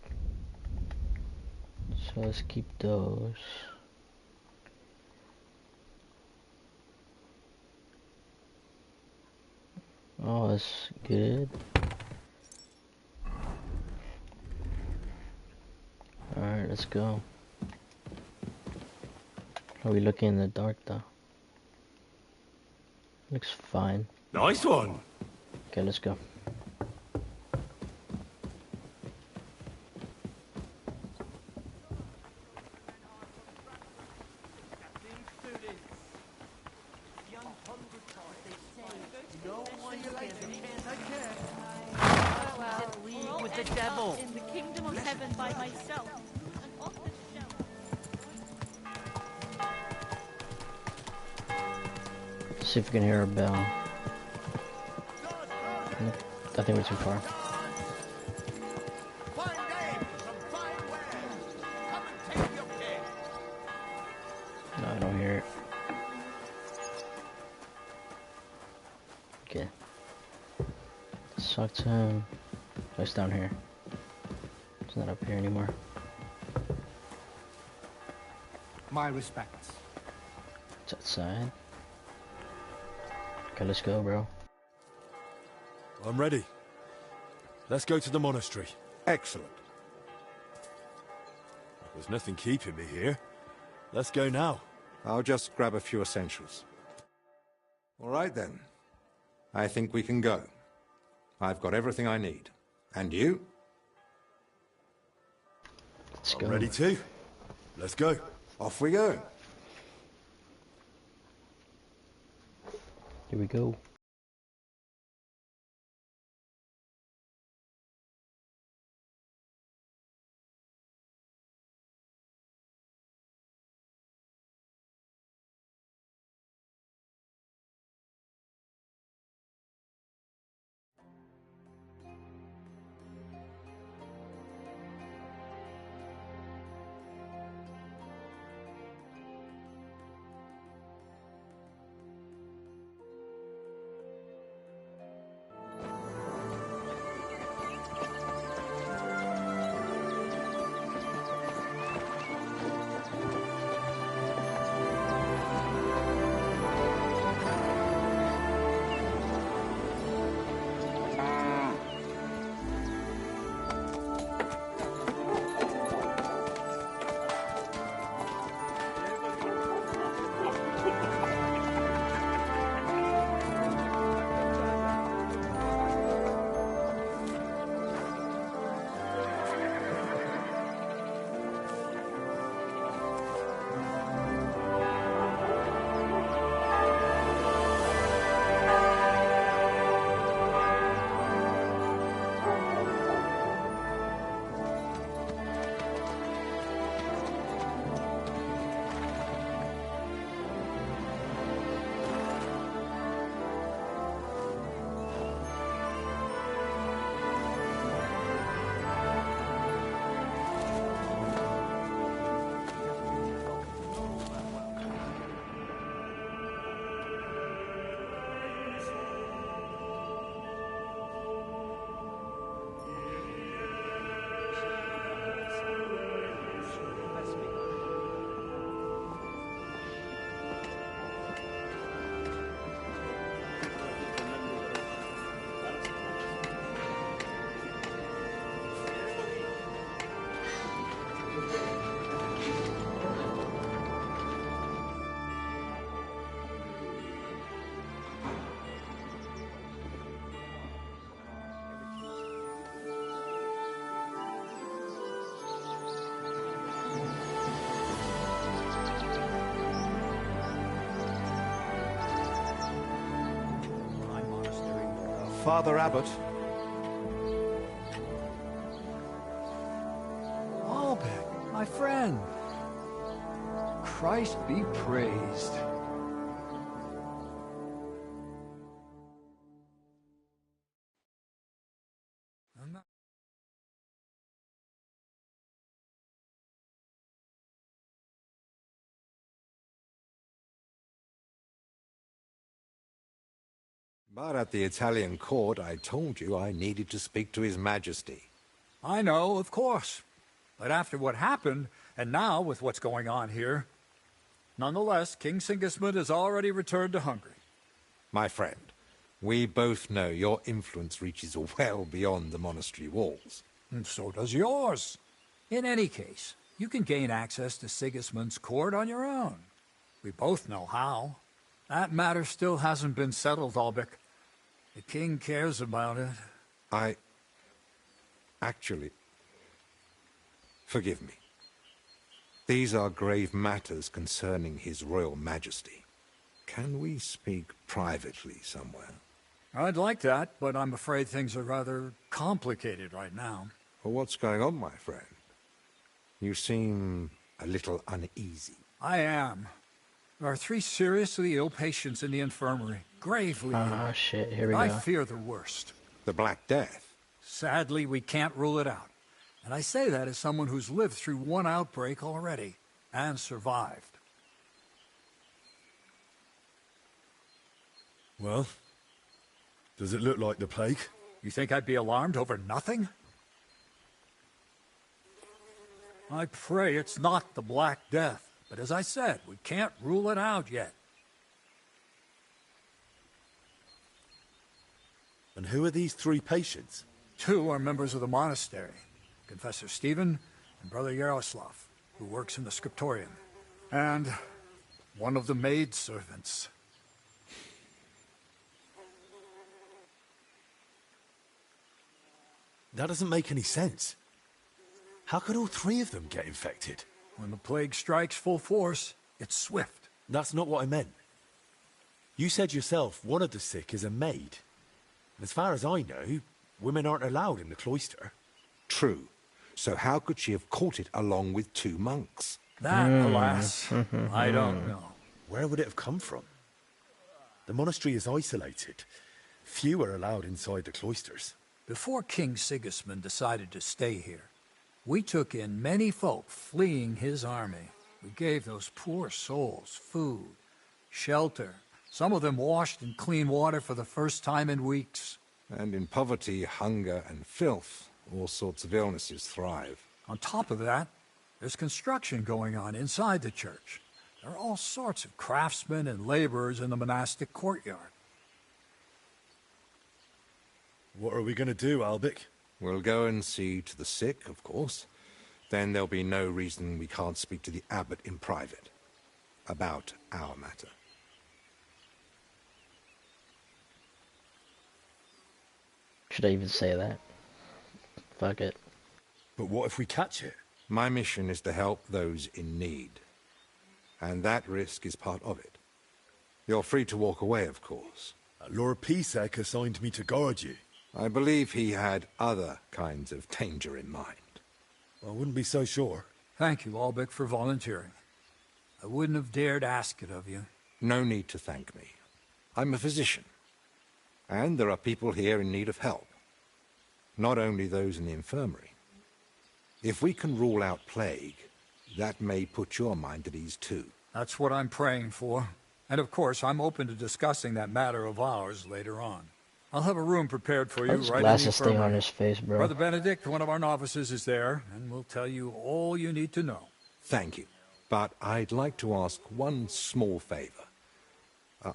So let's keep those. Oh, that's good. Alright, let's go. Are we looking in the dark though? Looks fine. Nice one. Okay, let's go. With the devil. In the kingdom of heaven by myself. And off the shelf. See if we can hear a bell. I think we're too far. Talk to him. Oh, it's down here. It's not up here anymore. My respects. It's outside. Okay, let's go, bro. I'm ready. Let's go to the monastery. Excellent. There's nothing keeping me here. Let's go now. I'll just grab a few essentials. All right, then. I think we can go. I've got everything I need. And you? Let's I'm go. ready too. Let's go. Off we go. Here we go. Father Abbot. Albert, my friend. Christ be praised. But at the Italian court, I told you I needed to speak to His Majesty. I know, of course. But after what happened, and now with what's going on here, nonetheless, King Sigismund has already returned to Hungary. My friend, we both know your influence reaches well beyond the monastery walls. And so does yours. In any case, you can gain access to Sigismund's court on your own. We both know how. That matter still hasn't been settled, Albrecht. The king cares about it. Actually, forgive me. These are grave matters concerning His Royal Majesty. Can we speak privately somewhere? I'd like that, but I'm afraid things are rather complicated right now. Well, what's going on, my friend? You seem a little uneasy. I am. There are 3 seriously ill patients in the infirmary. Gravely ill. Ah, shit, here we go. I fear the worst. The Black Death? Sadly, we can't rule it out. And I say that as someone who's lived through one outbreak already, and survived. Well, does it look like the plague? You think I'd be alarmed over nothing? I pray it's not the Black Death, but as I said, we can't rule it out yet. And who are these 3 patients? 2 are members of the monastery, Confessor Stephen and Brother Yaroslav, who works in the scriptorium, and one of the maidservants. That doesn't make any sense. How could all 3 of them get infected? When the plague strikes full force, it's swift. That's not what I meant. You said yourself one of the sick is a maid. As far as I know, women aren't allowed in the cloister. True. So how could she have caught it along with 2 monks? That, alas, I don't know. Where would it have come from? The monastery is isolated. Few are allowed inside the cloisters. Before King Sigismund decided to stay here, we took in many folk fleeing his army. We gave those poor souls food, shelter. Some of them washed in clean water for the first time in weeks. And in poverty, hunger, and filth, all sorts of illnesses thrive. On top of that, there's construction going on inside the church. There are all sorts of craftsmen and laborers in the monastic courtyard. What are we going to do, Albic? We'll go and see to the sick, of course. Then there'll be no reason we can't speak to the abbot in private about our matter. Should I even say that? Fuck it. But what if we catch it? My mission is to help those in need. And that risk is part of it. You're free to walk away, of course. Lord Pisek assigned me to guard you. I believe he had other kinds of danger in mind. I wouldn't be so sure. Thank you, Albic, for volunteering. I wouldn't have dared ask it of you. No need to thank me. I'm a physician. And there are people here in need of help. Not only those in the infirmary. If we can rule out plague, that may put your mind at ease too. That's what I'm praying for. And of course, I'm open to discussing that matter of ours later on. I'll have a room prepared for you right in the glasses stay infirmary. on his face, bro. Brother Benedict, one of our novices, is there, and will tell you all you need to know. Thank you. But I'd like to ask one small favor.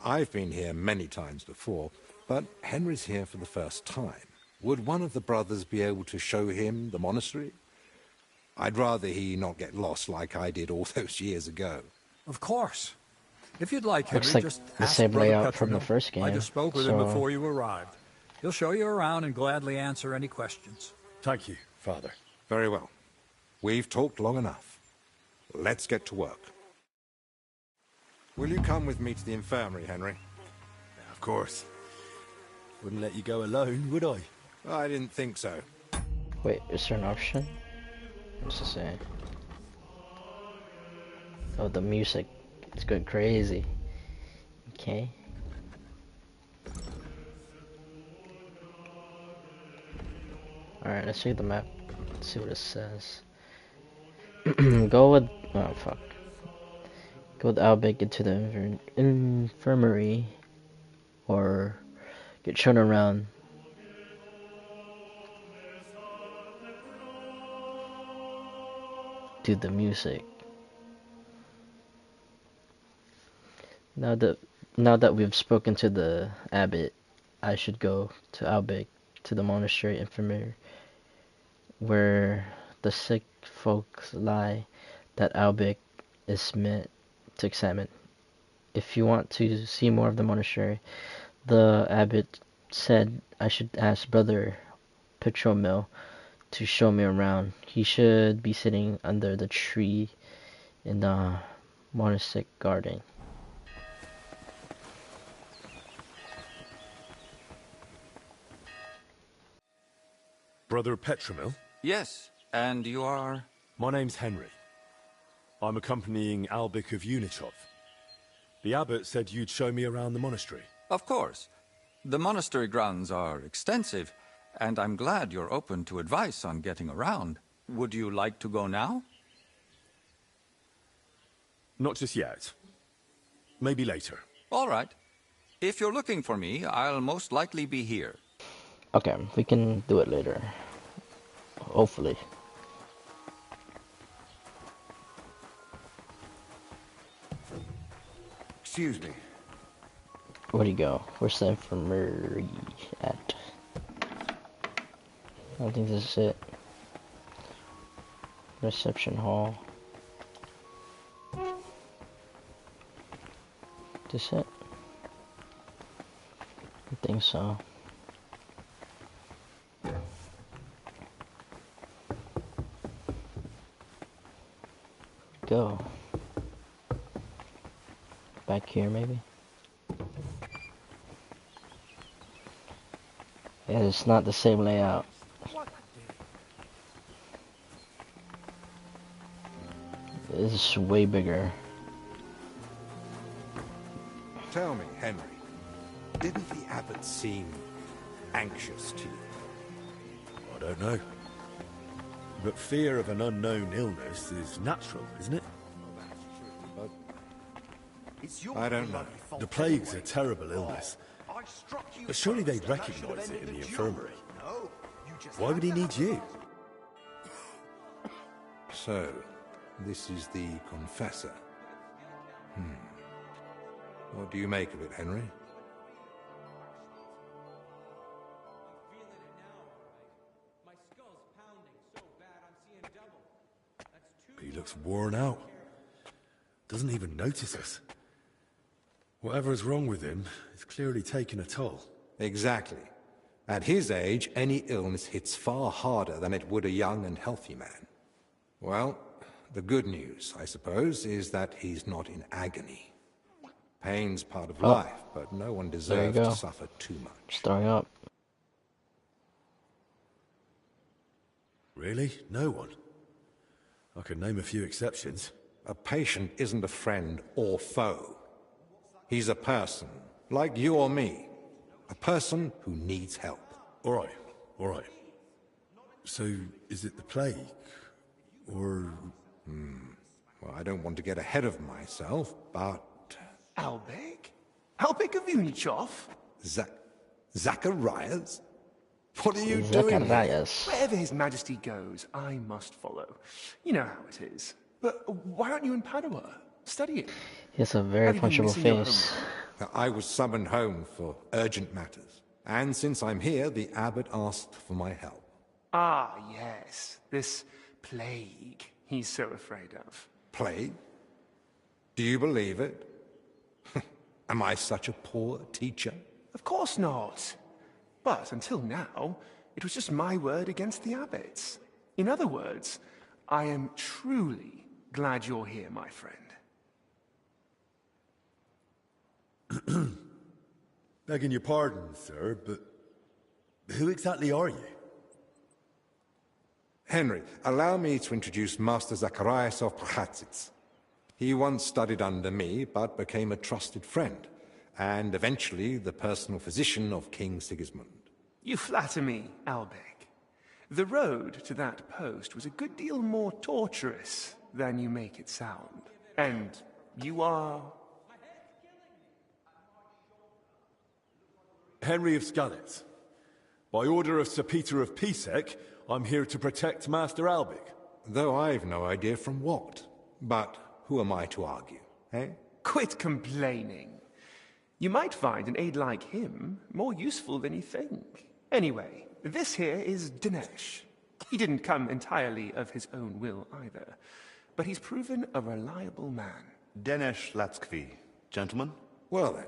I've been here many times before, but Henry's here for the first time. Would one of the brothers be able to show him the monastery? I'd rather he not get lost like I did all those years ago. Of course. If you'd like, Henry, Looks like just the ask same Brother layout from the Petronil. first game. I just spoke with him so- before you arrived. He'll show you around and gladly answer any questions. Thank you, Father. Very well. We've talked long enough. Let's get to work. Will you come with me to the infirmary, Henry? Of course. Wouldn't let you go alone, would I? I didn't think so. Wait, is there an option? What's it say? Oh, the music. It's going crazy. Okay. Alright, let's check the map. Let's see what it says. Go with... Oh, fuck. Go with Albic into the infirmary. Or get shown around. To the music. Now that we've spoken to the abbot, I should go to Albic, to the monastery infirmary, where the sick folks lie that Albic is meant to examine. If you want to see more of the monastery, the abbot said I should ask Brother Petronil to show me around. He should be sitting under the tree in the monastic garden. Brother Petronil? Yes, and you are? My name's Henry. I'm accompanying Albic of Unichov. The abbot said you'd show me around the monastery. Of course. The monastery grounds are extensive, and I'm glad you're open to advice on getting around. Would you like to go now? Not just yet. Maybe later. All right. If you're looking for me, I'll most likely be here. Okay, we can do it later. Hopefully. Excuse me. Where'd he go? Where's the infirmary at? I don't think this is it. Reception hall. This it? I think so. Go. Back here, maybe? Yeah, it's not the same layout. This is way bigger. Tell me, Henry, didn't the abbot seem anxious to you? I don't know. But fear of an unknown illness is natural, isn't it? I don't know. The plague's a terrible illness. But surely they'd recognise it in the infirmary. Why would he need you? So, this is the confessor. What do you make of it, Henry? He looks worn out. Doesn't even notice us. Whatever's wrong with him, it's clearly taken a toll. Exactly. At his age, any illness hits far harder than it would a young and healthy man. Well, the good news, I suppose, is that he's not in agony. Pain's part of life, but no one deserves to suffer too much. Throwing up. Really? No one? I can name a few exceptions. A patient isn't a friend or foe. He's a person, like you or me. A person who needs help. All right. So, is it the plague? Or... Well, I don't want to get ahead of myself, but... Albig? Albig of Unichov? Zacharias? What are you doing? Wherever His Majesty goes, I must follow. You know how it is. But why aren't you in Padua, studying? He has a very punchable face. I was summoned home for urgent matters. And since I'm here, the abbot asked for my help. Ah, yes. This plague he's so afraid of. Plague? Do you believe it? Am I such a poor teacher? Of course not. But until now, it was just my word against the abbot's. In other words, I am truly glad you're here, my friend. Begging your pardon, sir, but who exactly are you? Henry, allow me to introduce Master Zacharias of Prchatsitz. He once studied under me, but became a trusted friend, and eventually the personal physician of King Sigismund. You flatter me, Albig. The road to that post was a good deal more torturous than you make it sound. And you are... Henry of Skalitz. By order of Sir Peter of Pisek, I'm here to protect Master Albig. Though I've no idea from what. But who am I to argue, eh? Quit complaining. You might find an aide like him more useful than you think. Anyway, this here is Dinesh. He didn't come entirely of his own will either, but he's proven a reliable man. Dinesh Latskvi, gentlemen. Well then,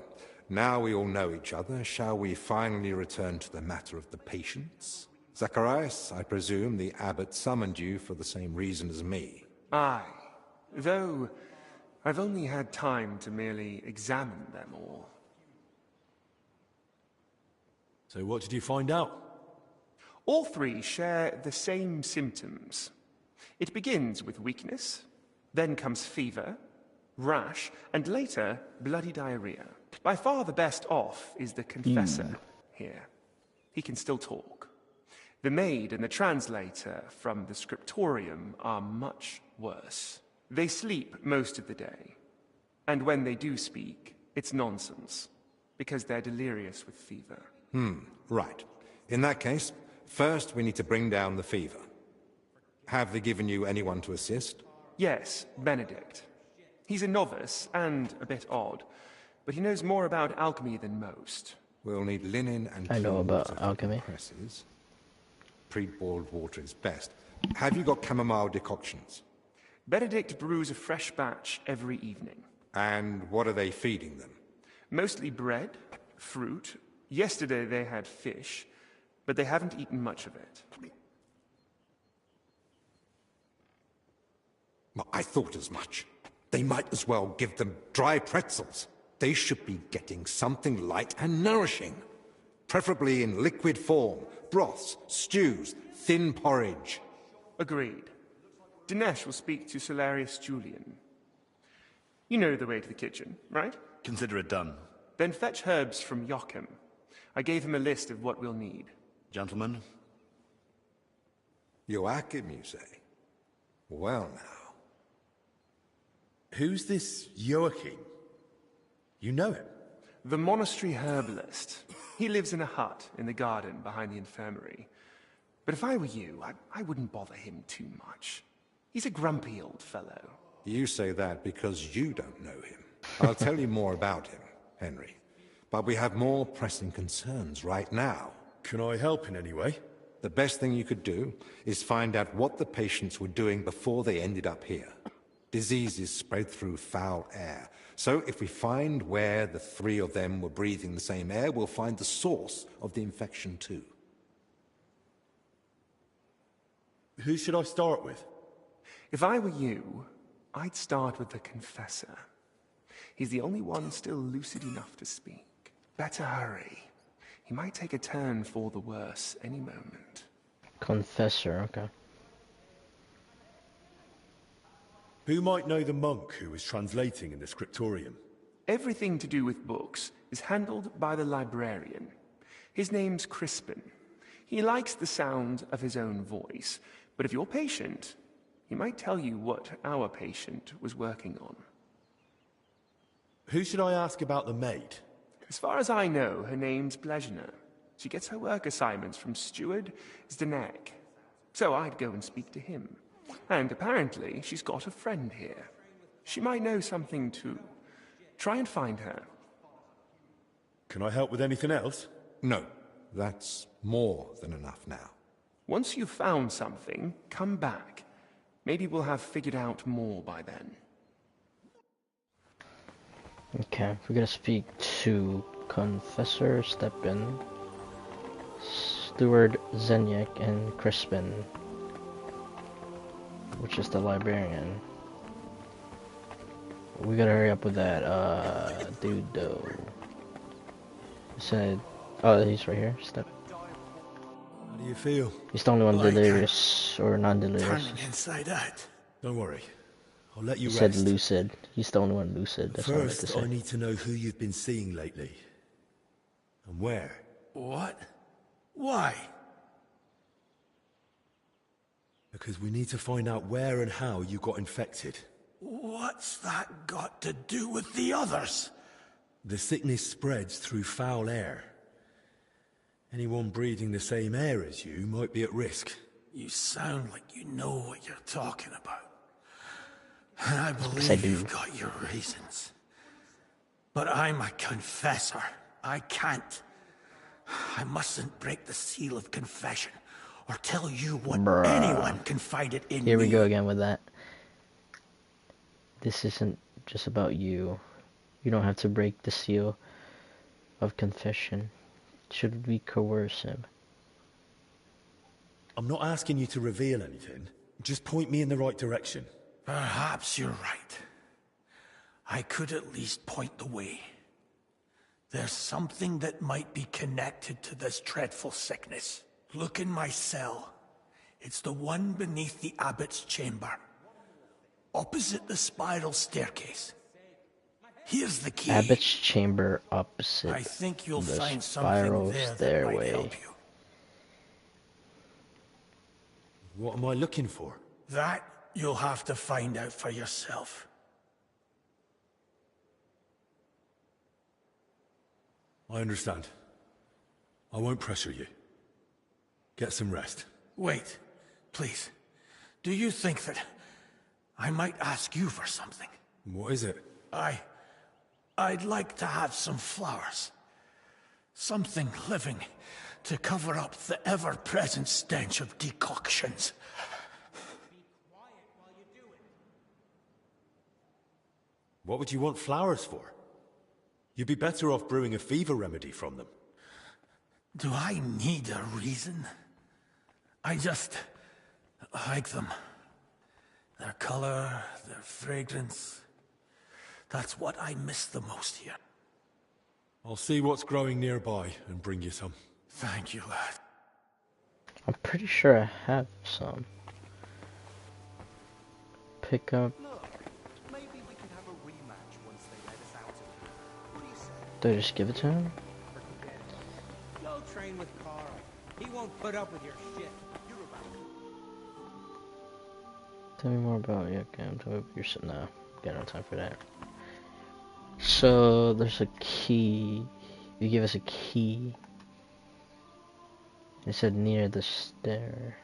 now we all know each other, shall we finally return to the matter of the patients? Zacharias, I presume the abbot summoned you for the same reason as me. Aye, though I've only had time to merely examine them all. So what did you find out? All three share the same symptoms. It begins with weakness, then comes fever, rash, and later bloody diarrhea. By far the best off is the confessor here. He can still talk. The maid and the translator from the scriptorium are much worse. They sleep most of the day, and when they do speak, it's nonsense, because they're delirious with fever. Right. In that case, first we need to bring down the fever. Have they given you anyone to assist? Yes, Benedict. He's a novice and a bit odd, but he knows more about alchemy than most. We'll need linen and I know clean about water alchemy. for presses. Pre-boiled water is best. Have you got chamomile decoctions? Benedict brews a fresh batch every evening. And what are they feeding them? Mostly bread, fruit. Yesterday they had fish, but they haven't eaten much of it. Well, I thought as much. They might as well give them dry pretzels. They should be getting something light and nourishing. Preferably in liquid form, broths, stews, thin porridge. Agreed. Dinesh will speak to Solarius Julian. You know the way to the kitchen, right? Consider it done. Then fetch herbs from Joachim. I gave him a list of what we'll need. Gentlemen? Joachim, you say? Well now. Who's this Joachim? You know him? The monastery herbalist. He lives in a hut in the garden behind the infirmary. But if I were you, I wouldn't bother him too much. He's a grumpy old fellow. You say that because you don't know him. I'll tell you more about him, Henry. But we have more pressing concerns right now. Can I help in any way? The best thing you could do is find out what the patients were doing before they ended up here. Diseases spread through foul air. So if we find where the three of them were breathing the same air, we'll find the source of the infection too. Who should I start with? If I were you, I'd start with the confessor. He's the only one still lucid enough to speak. Better hurry. He might take a turn for the worse any moment. Confessor, okay. Who might know the monk who was translating in the scriptorium? Everything to do with books is handled by the librarian. His name's Crispin. He likes the sound of his own voice, but if you're patient, he might tell you what our patient was working on. Who should I ask about the maid? As far as I know, her name's Blezhna. She gets her work assignments from Steward Zdenek. So I'd go and speak to him. And apparently, she's got a friend here. She might know something too. Try and find her. Can I help with anything else? No, that's more than enough now. Once you've found something, come back. Maybe we'll have figured out more by then. Okay, we're gonna speak to Confessor Stepin, Steward Zdenek, and Crispin, which is the librarian. We gotta hurry up with that, dude, though. He said, oh, he's right here, Step. How do you feel? He's the only one delirious, or non-delirious. Turning inside out. Don't worry. I'll let you He rest. said lucid. He's the only one lucid, that's what I meant to First, say. I need to know who you've been seeing lately. And where. What? Why? Because we need to find out where and how you got infected. What's that got to do with the others? The sickness spreads through foul air. Anyone breathing the same air as you might be at risk. You sound like you know what you're talking about. And I Yes, I believe do. you've got your reasons. But I'm a confessor. I can't. I mustn't break the seal of confession or tell you what Bruh. anyone confided in me. Here we go again with that. This isn't just about you. You don't have to break the seal of confession. Should we coerce him? I'm not asking you to reveal anything. Just point me in the right direction. Perhaps you're right. I could at least point the way. There's something that might be connected to this dreadful sickness. Look in my cell. It's the one beneath the abbot's chamber, opposite the spiral staircase. Here's the key. Abbott's chamber opposite I think you'll the find spiral something there that might stairway. help you. What am I looking for? That you'll have to find out for yourself. I understand. I won't pressure you. Get some rest. Wait, please. Do you think that I might ask you for something? What is it? I'd like to have some flowers. Something living to cover up the ever-present stench of decoctions. What would you want flowers for? You'd be better off brewing a fever remedy from them. Do I need a reason? I just like them. Their color, their fragrance. That's what I miss the most here. I'll see what's growing nearby and bring you some. Thank you, lad. I'm pretty sure I have some. Pick up. Maybe we could have a rematch once they let us out of here. What do you say? Do I just give it to him? Go train with Carl. He won't put up with your shit. You're about Tell me more about you. Okay, I'm talking about your son now. Got no time for that. So there's a key. You give us a key. It said near the stair.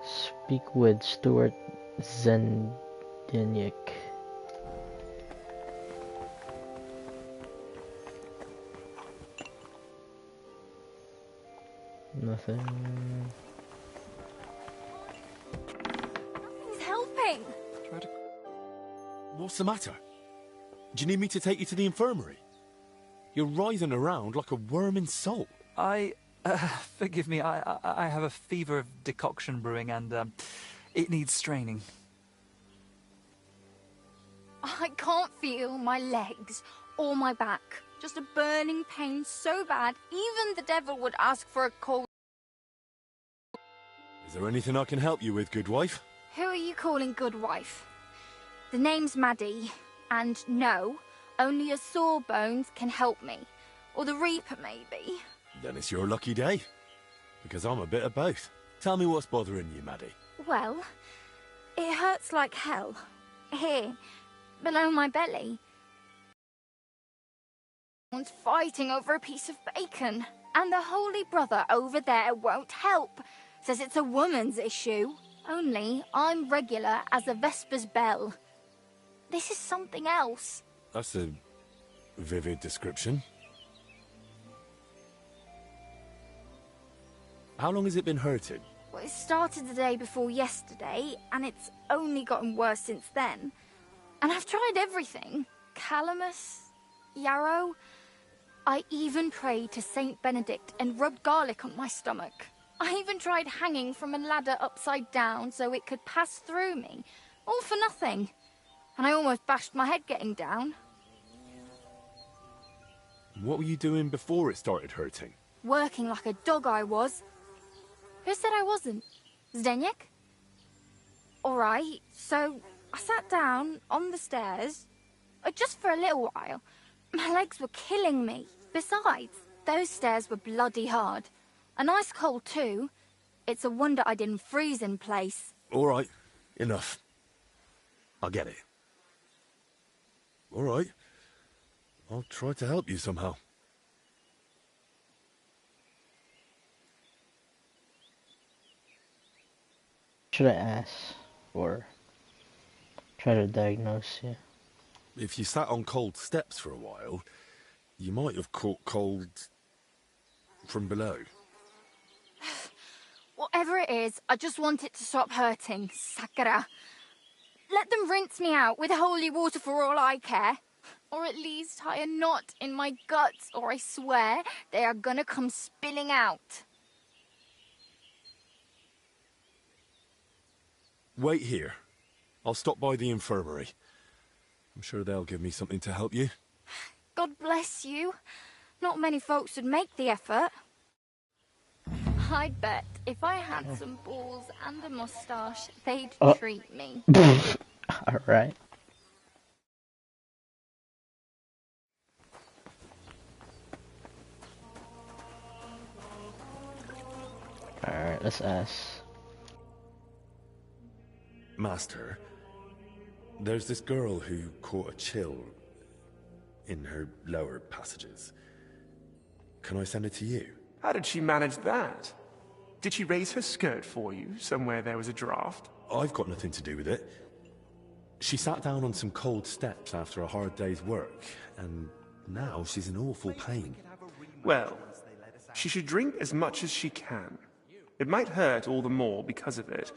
Speak with Stuart Zendenick. Nothing. Nothing's helping. What's the matter? Do you need me to take you to the infirmary? You're writhing around like a worm in salt. Forgive me, I have a fever of decoction brewing and, it needs straining. I can't feel my legs or my back. Just a burning pain so bad, even the devil would ask for a cold. Is there anything I can help you with, good wife? Who are you calling good wife? The name's Maddie, and no, only a sore bones can help me. Or the Reaper, maybe. Then it's your lucky day. Because I'm a bit of both. Tell me what's bothering you, Maddie. Well, it hurts like hell. Here, below my belly. Someone's fighting over a piece of bacon. And the Holy Brother over there won't help. Says it's a woman's issue. Only I'm regular as a Vesper's bell. This is something else. That's a vivid description. How long has it been hurting? Well, it started the day before yesterday, and it's only gotten worse since then. And I've tried everything. Calamus, yarrow. I even prayed to Saint Benedict and rubbed garlic on my stomach. I even tried hanging from a ladder upside down so it could pass through me. All for nothing. And I almost bashed my head getting down. What were you doing before it started hurting? Working like a dog I was. Who said I wasn't? Zdeněk? Alright, so I sat down on the stairs, just for a little while. My legs were killing me. Besides, those stairs were bloody hard. And ice cold too. It's a wonder I didn't freeze in place. All right, enough. I get it. All right. I'll try to help you somehow. Should I ask or try to diagnose you? If you sat on cold steps for a while, you might have caught cold from below. Whatever it is, I just want it to stop hurting. Sakura. Let them rinse me out with holy water for all I care. Or at least tie a knot in my guts, or I swear they are gonna come spilling out. Wait here. I'll stop by the infirmary. I'm sure they'll give me something to help you. God bless you. Not many folks would make the effort. I'd bet if I had some balls and a moustache, they'd treat me. Alright. Alright, let's ask. Master, there's this girl who caught a chill in her lower passages. Can I send it to you? How did she manage that? Did she raise her skirt for you somewhere there was a draft? I've got nothing to do with it. She sat down on some cold steps after a hard day's work, and now she's in awful pain. Well, she should drink as much as she can. It might hurt all the more because of it,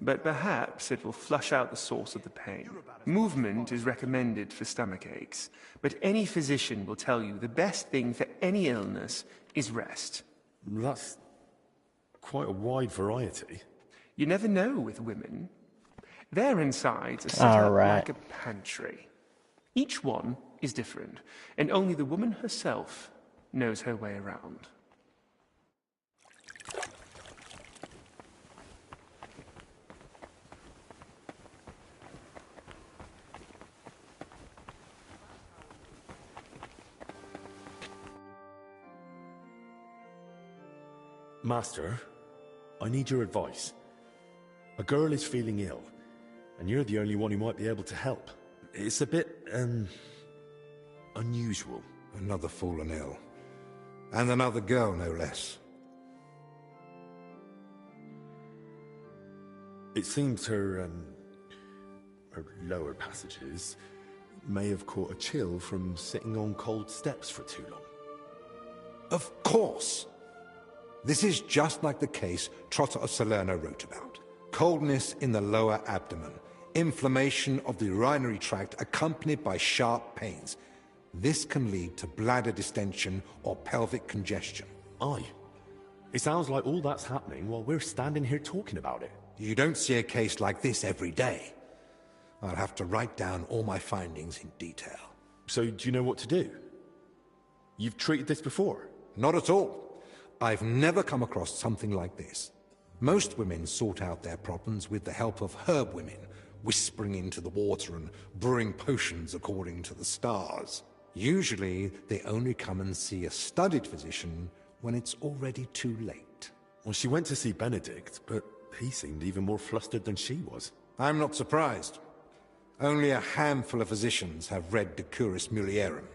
but perhaps it will flush out the source of the pain. Movement is recommended for stomach aches, but any physician will tell you the best thing for any illness is rest. That's quite a wide variety. You never know with women. Their insides are set up like a pantry. Each one is different, and only the woman herself knows her way around. Master, I need your advice. A girl is feeling ill, and you're the only one who might be able to help. It's a bit, unusual. Another fallen ill. And another girl, no less. It seems her lower passages may have caught a chill from sitting on cold steps for too long. Of course! This is just like the case Trotter of Salerno wrote about. Coldness in the lower abdomen, inflammation of the urinary tract accompanied by sharp pains. This can lead to bladder distension or pelvic congestion. Aye. It sounds like all that's happening while we're standing here talking about it. You don't see a case like this every day. I'll have to write down all my findings in detail. So do you know what to do? You've treated this before? Not at all. I've never come across something like this. Most women sort out their problems with the help of herb women, whispering into the water and brewing potions according to the stars. Usually, they only come and see a studied physician when it's already too late. Well, she went to see Benedict, but he seemed even more flustered than she was. I'm not surprised. Only a handful of physicians have read De Curis Mulierum,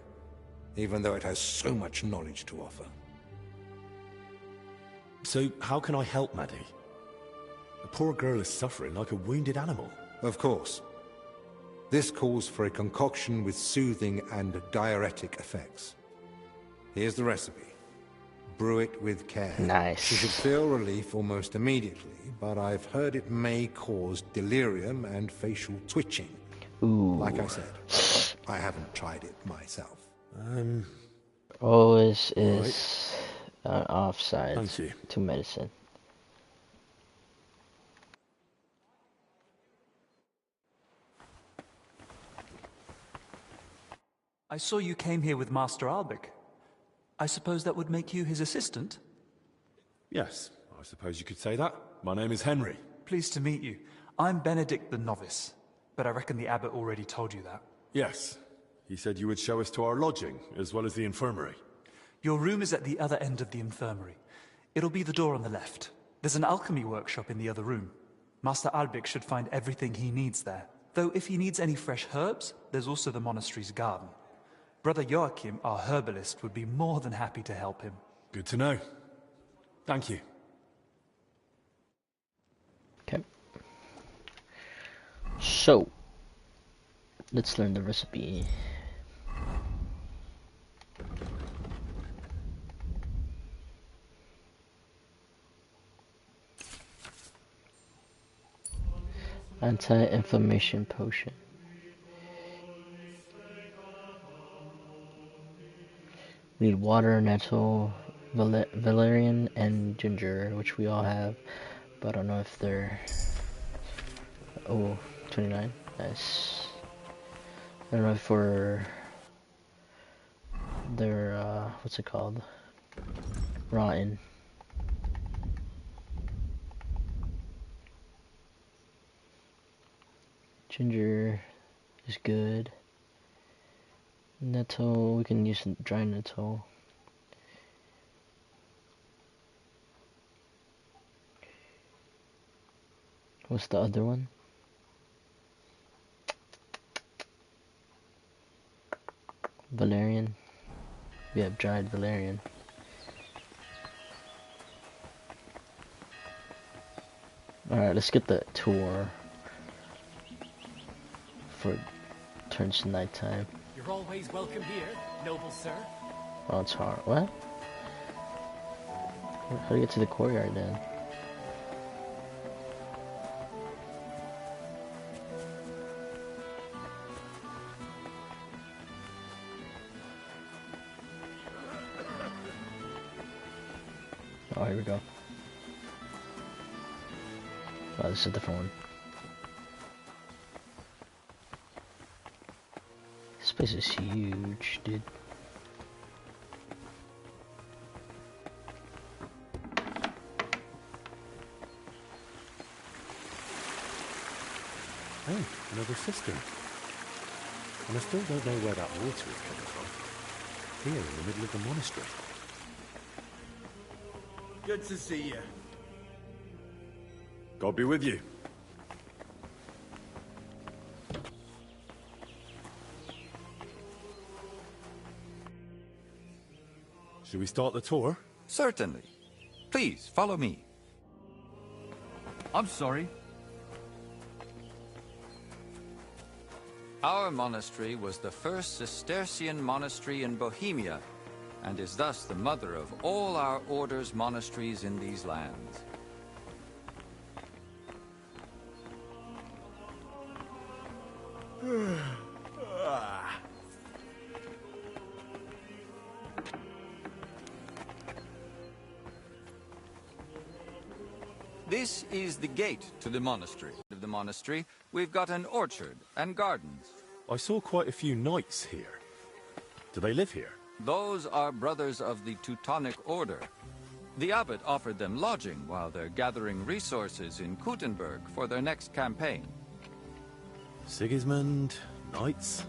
even though it has so much knowledge to offer. So, how can I help Maddie? The poor girl is suffering like a wounded animal. Of course. This calls for a concoction with soothing and diuretic effects. Here's the recipe. Brew it with care. Nice. She should feel relief almost immediately, but I've heard it may cause delirium and facial twitching. Ooh. Like I said, I haven't tried it myself. Always is offside Thank you. to medicine. I saw you came here with Master Albic. I suppose that would make you his assistant? Yes, I suppose you could say that. My name is Henry. Pleased to meet you. I'm Benedict the Novice, but I reckon the abbot already told you that. Yes. He said you would show us to our lodging, as well as the infirmary. Your room is at the other end of the infirmary. It'll be the door on the left. There's an alchemy workshop in the other room. Master Albic should find everything he needs there. Though if he needs any fresh herbs, there's also the monastery's garden. Brother Joachim, our herbalist, would be more than happy to help him. Good to know. Thank you. Okay. So, let's learn the recipe. Anti-inflammation potion. We need water, nettle, valerian, and ginger, which we all have, but I don't know if they're... Oh, 29. Nice. I don't know if they're, what's it called? Rotten. Ginger is good. Nettle, we can use dry nettle. What's the other one? Valerian. We have dried Valerian. Alright, let's get the tour for it turns to nighttime. You're always welcome here, noble sir. Oh, it's hard. What? How do you get to the courtyard then? Oh, here we go. Oh, this is a different one. This place is huge, dude. Oh, another cistern. And I still don't know where that water is coming from. Here, in the middle of the monastery. Good to see you. God be with you. Should we start the tour? Certainly. Please, follow me. I'm sorry. Our monastery was the first Cistercian monastery in Bohemia, and is thus the mother of all our order's monasteries in these lands. This is the gate to the monastery. Of the monastery, we've got an orchard and gardens. I saw quite a few knights here. Do they live here? Those are brothers of the Teutonic Order. The abbot offered them lodging while they're gathering resources in Kuttenberg for their next campaign. Sigismund, knights.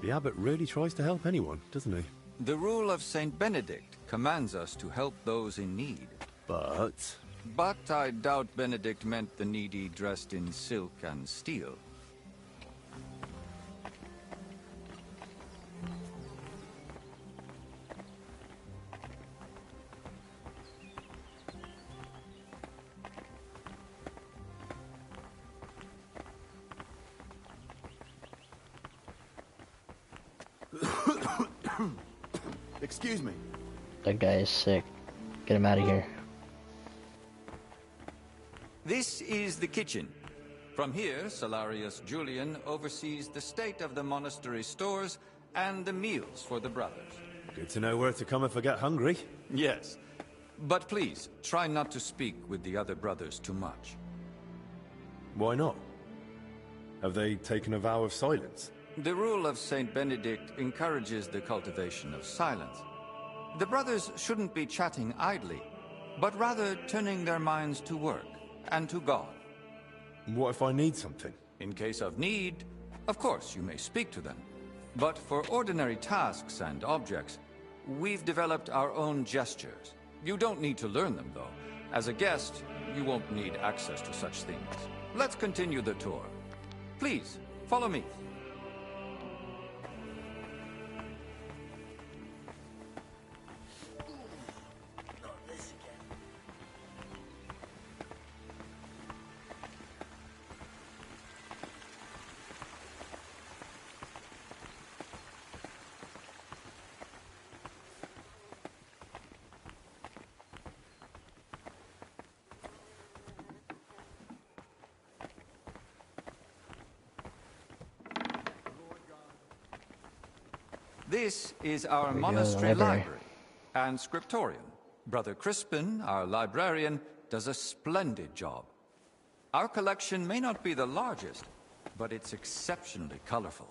The abbot really tries to help anyone, doesn't he? The rule of Saint Benedict commands us to help those in need. But I doubt Benedict meant the needy dressed in silk and steel. Excuse me. That guy is sick. Get him out of here. This is the kitchen. From here, Salarius Julian oversees the state of the monastery stores and the meals for the brothers. good to know where to come if I get hungry. Yes. But please, try not to speak with the other brothers too much. Why not? Have they taken a vow of silence? The rule of Saint Benedict encourages the cultivation of silence. The brothers shouldn't be chatting idly, but rather turning their minds to work and to God. What if I need something? In case of need, of course you may speak to them. But for ordinary tasks and objects, we've developed our own gestures. You don't need to learn them, though. As a guest, you won't need access to such things. Let's continue the tour. Please, follow me. This is our monastery library and scriptorium. Brother Crispin, our librarian, does a splendid job. Our collection may not be the largest, but it's exceptionally colorful.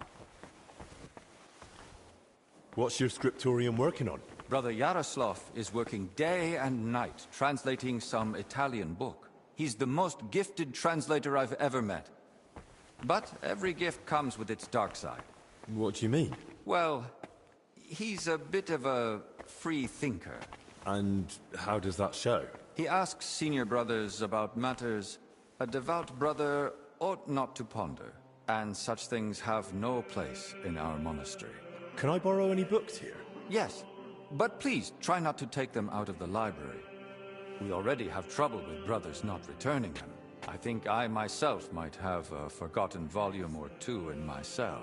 What's your scriptorium working on? Brother Yaroslav is working day and night translating some Italian book. He's the most gifted translator I've ever met. But every gift comes with its dark side. What do you mean? Well, he's a bit of a free thinker. And how does that show? He asks senior brothers about matters a devout brother ought not to ponder, and such things have no place in our monastery. Can I borrow any books here? Yes, but please try not to take them out of the library. We already have trouble with brothers not returning them. I think I myself might have a forgotten volume or two in my cell.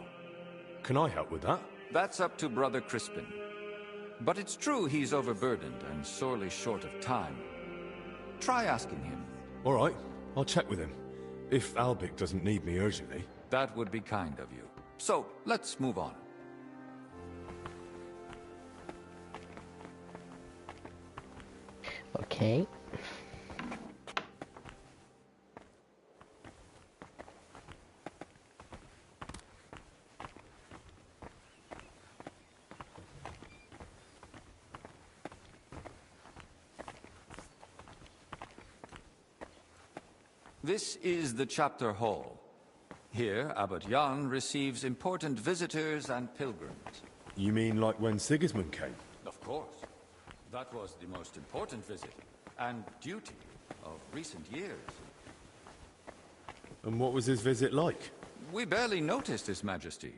Can I help with that? That's up to Brother Crispin. But it's true he's overburdened and sorely short of time. Try asking him. All right, I'll check with him. If Albic doesn't need me urgently. That would be kind of you. So, let's move on. Okay. This is the chapter hall. Here, Abbot Jan receives important visitors and pilgrims. You mean like when Sigismund came? Of course. That was the most important visit, and duty of recent years. And what was his visit like? We barely noticed His Majesty.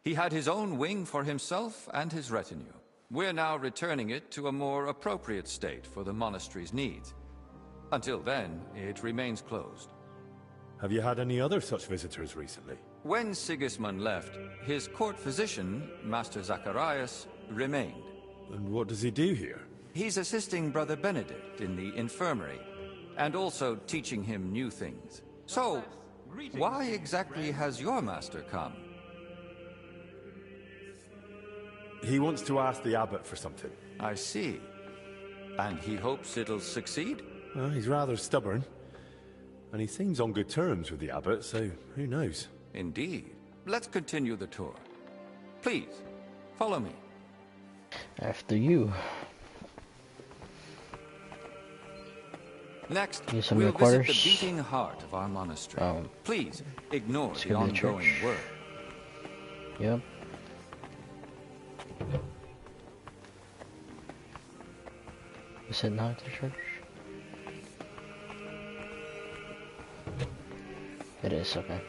He had his own wing for himself and his retinue. We're now returning it to a more appropriate state for the monastery's needs. Until then, it remains closed. Have you had any other such visitors recently? When Sigismund left, his court physician, Master Zacharias, remained. And what does he do here? He's assisting Brother Benedict in the infirmary, and also teaching him new things. So, why exactly has your master come? He wants to ask the abbot for something. I see. And he hopes it'll succeed? Well, he's rather stubborn. And he seems on good terms with the abbot, so who knows? Indeed. Let's continue the tour. Please, follow me. After you. Next, some we'll visit the quarters. beating heart of our monastery. Please, ignore the be the ongoing church. work. Yep. Is it not the church? It is, okay.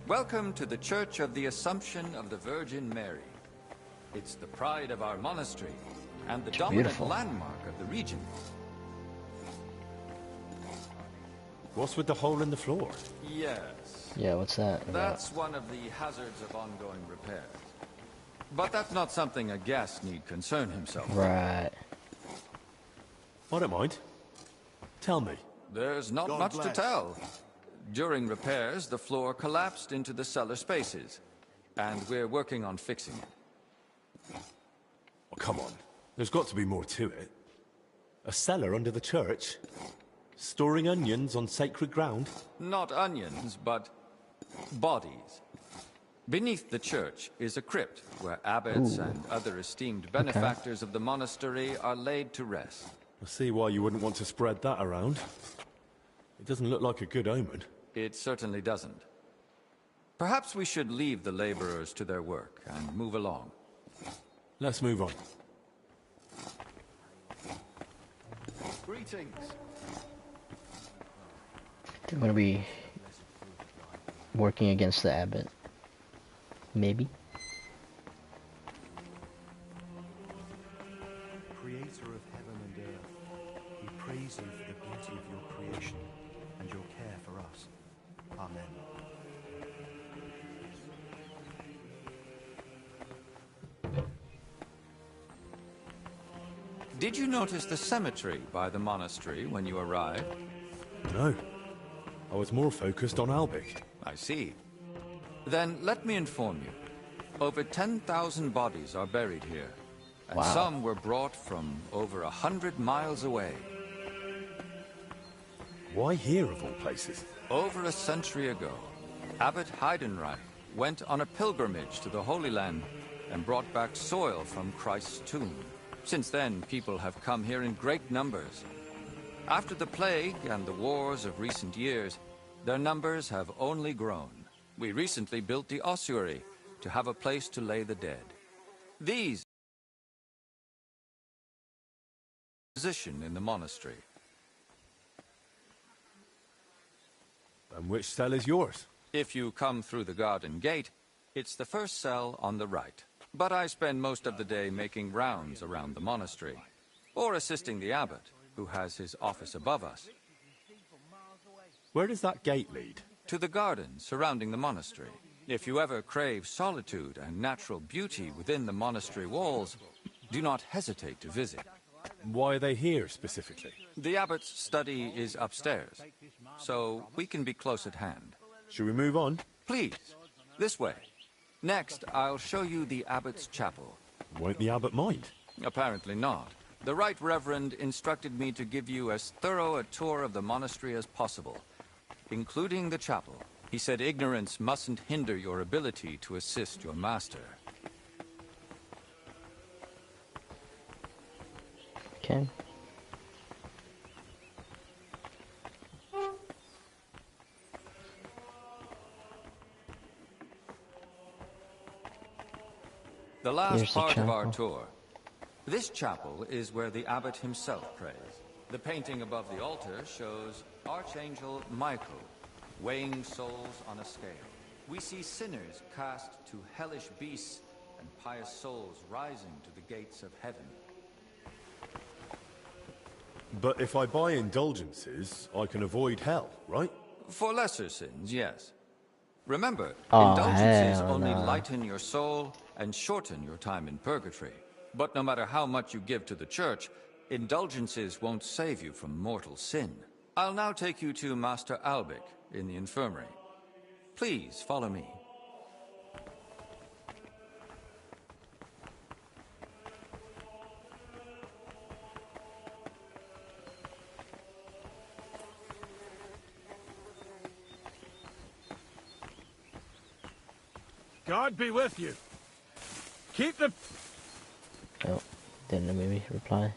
Welcome to the Church of the Assumption of the Virgin Mary. It's the pride of our monastery and the dominant beautiful. landmark of the region. What's with the hole in the floor? Yes. Yeah, what's that about? That's one of the hazards of ongoing repairs. But that's not something a guest need concern himself with. Right. I don't mind. Tell me. There's not God much bless. to tell. During repairs, the floor collapsed into the cellar spaces, and we're working on fixing it. Oh, come on. There's got to be more to it. A cellar under the church? Storing onions on sacred ground? Not onions, but bodies. Beneath the church is a crypt where abbots and other esteemed benefactors of the monastery are laid to rest. I see why you wouldn't want to spread that around. It doesn't look like a good omen. It certainly doesn't. Perhaps we should leave the laborers to their work and move along. Let's move on. Greetings. They're gonna be working against the abbot. Maybe. Creator of heaven and earth, we praise you for the beauty of your creation and your care for us. Amen. Did you notice the cemetery by the monastery when you arrived? No. I was more focused on Albic. I see. Then let me inform you. Over 10,000 bodies are buried here. And Wow. some were brought from over 100 miles away. Why here of all places? Over a century ago, Abbot Heidenreich went on a pilgrimage to the Holy Land and brought back soil from Christ's tomb. Since then, people have come here in great numbers. After the plague and the wars of recent years, their numbers have only grown. We recently built the ossuary to have a place to lay the dead. These position in the monastery. And which cell is yours? If you come through the garden gate, it's the first cell on the right. But I spend most of the day making rounds around the monastery, or assisting the abbot, who has his office above us. Where does that gate lead? To the garden surrounding the monastery. If you ever crave solitude and natural beauty within the monastery walls, do not hesitate to visit. Why are they here specifically? The abbot's study is upstairs, so we can be close at hand. Should we move on? Please, this way. Next, I'll show you the abbot's chapel. Won't the abbot mind? Apparently not. The Right Reverend instructed me to give you as thorough a tour of the monastery as possible, including the chapel. He said ignorance mustn't hinder your ability to assist your master. Okay. The last Here's the part of our chapel. tour. This chapel is where the abbot himself prays. The painting above the altar shows Archangel Michael weighing souls on a scale. We see sinners cast to hellish beasts and pious souls rising to the gates of heaven. But if I buy indulgences, I can avoid hell, right? For lesser sins, yes. Remember, Oh, indulgences hell only no. lighten your soul and shorten your time in purgatory. But no matter how much you give to the church, indulgences won't save you from mortal sin. I'll now take you to Master Albic in the infirmary. Please follow me. God be with you. Keep the... Oh, didn't let me reply.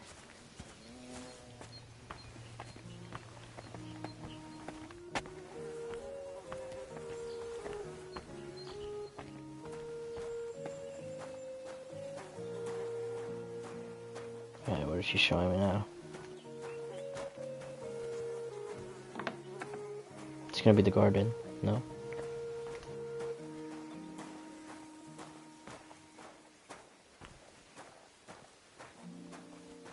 Alright, what is she showing me now? It's gonna be the garden, no?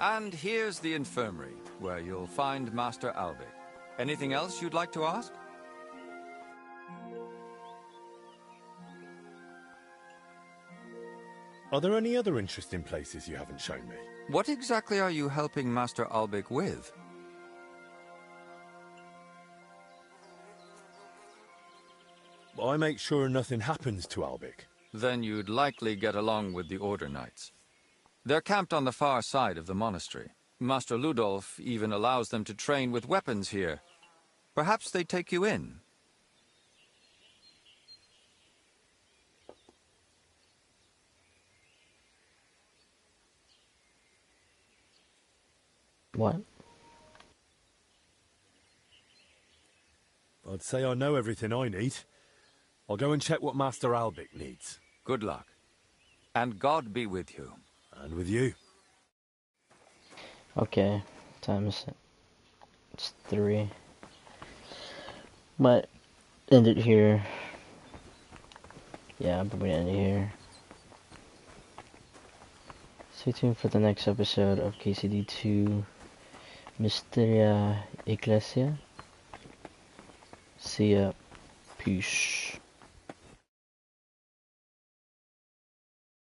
And here's the infirmary, where you'll find Master Albic. Anything else you'd like to ask? Are there any other interesting places you haven't shown me? What exactly are you helping Master Albic with? I make sure nothing happens to Albic. Then you'd likely get along with the Order Knights. They're camped on the far side of the monastery. Master Ludolf even allows them to train with weapons here. Perhaps they take you in. What? I'd say I know everything I need. I'll go and check what Master Albic needs. Good luck. And God be with you. And with you. Okay, time is it's 3. But end it here. Yeah, I'm probably end it here. Stay tuned for the next episode of KCD 2 Mysteria Ecclesiae. See ya. Peace.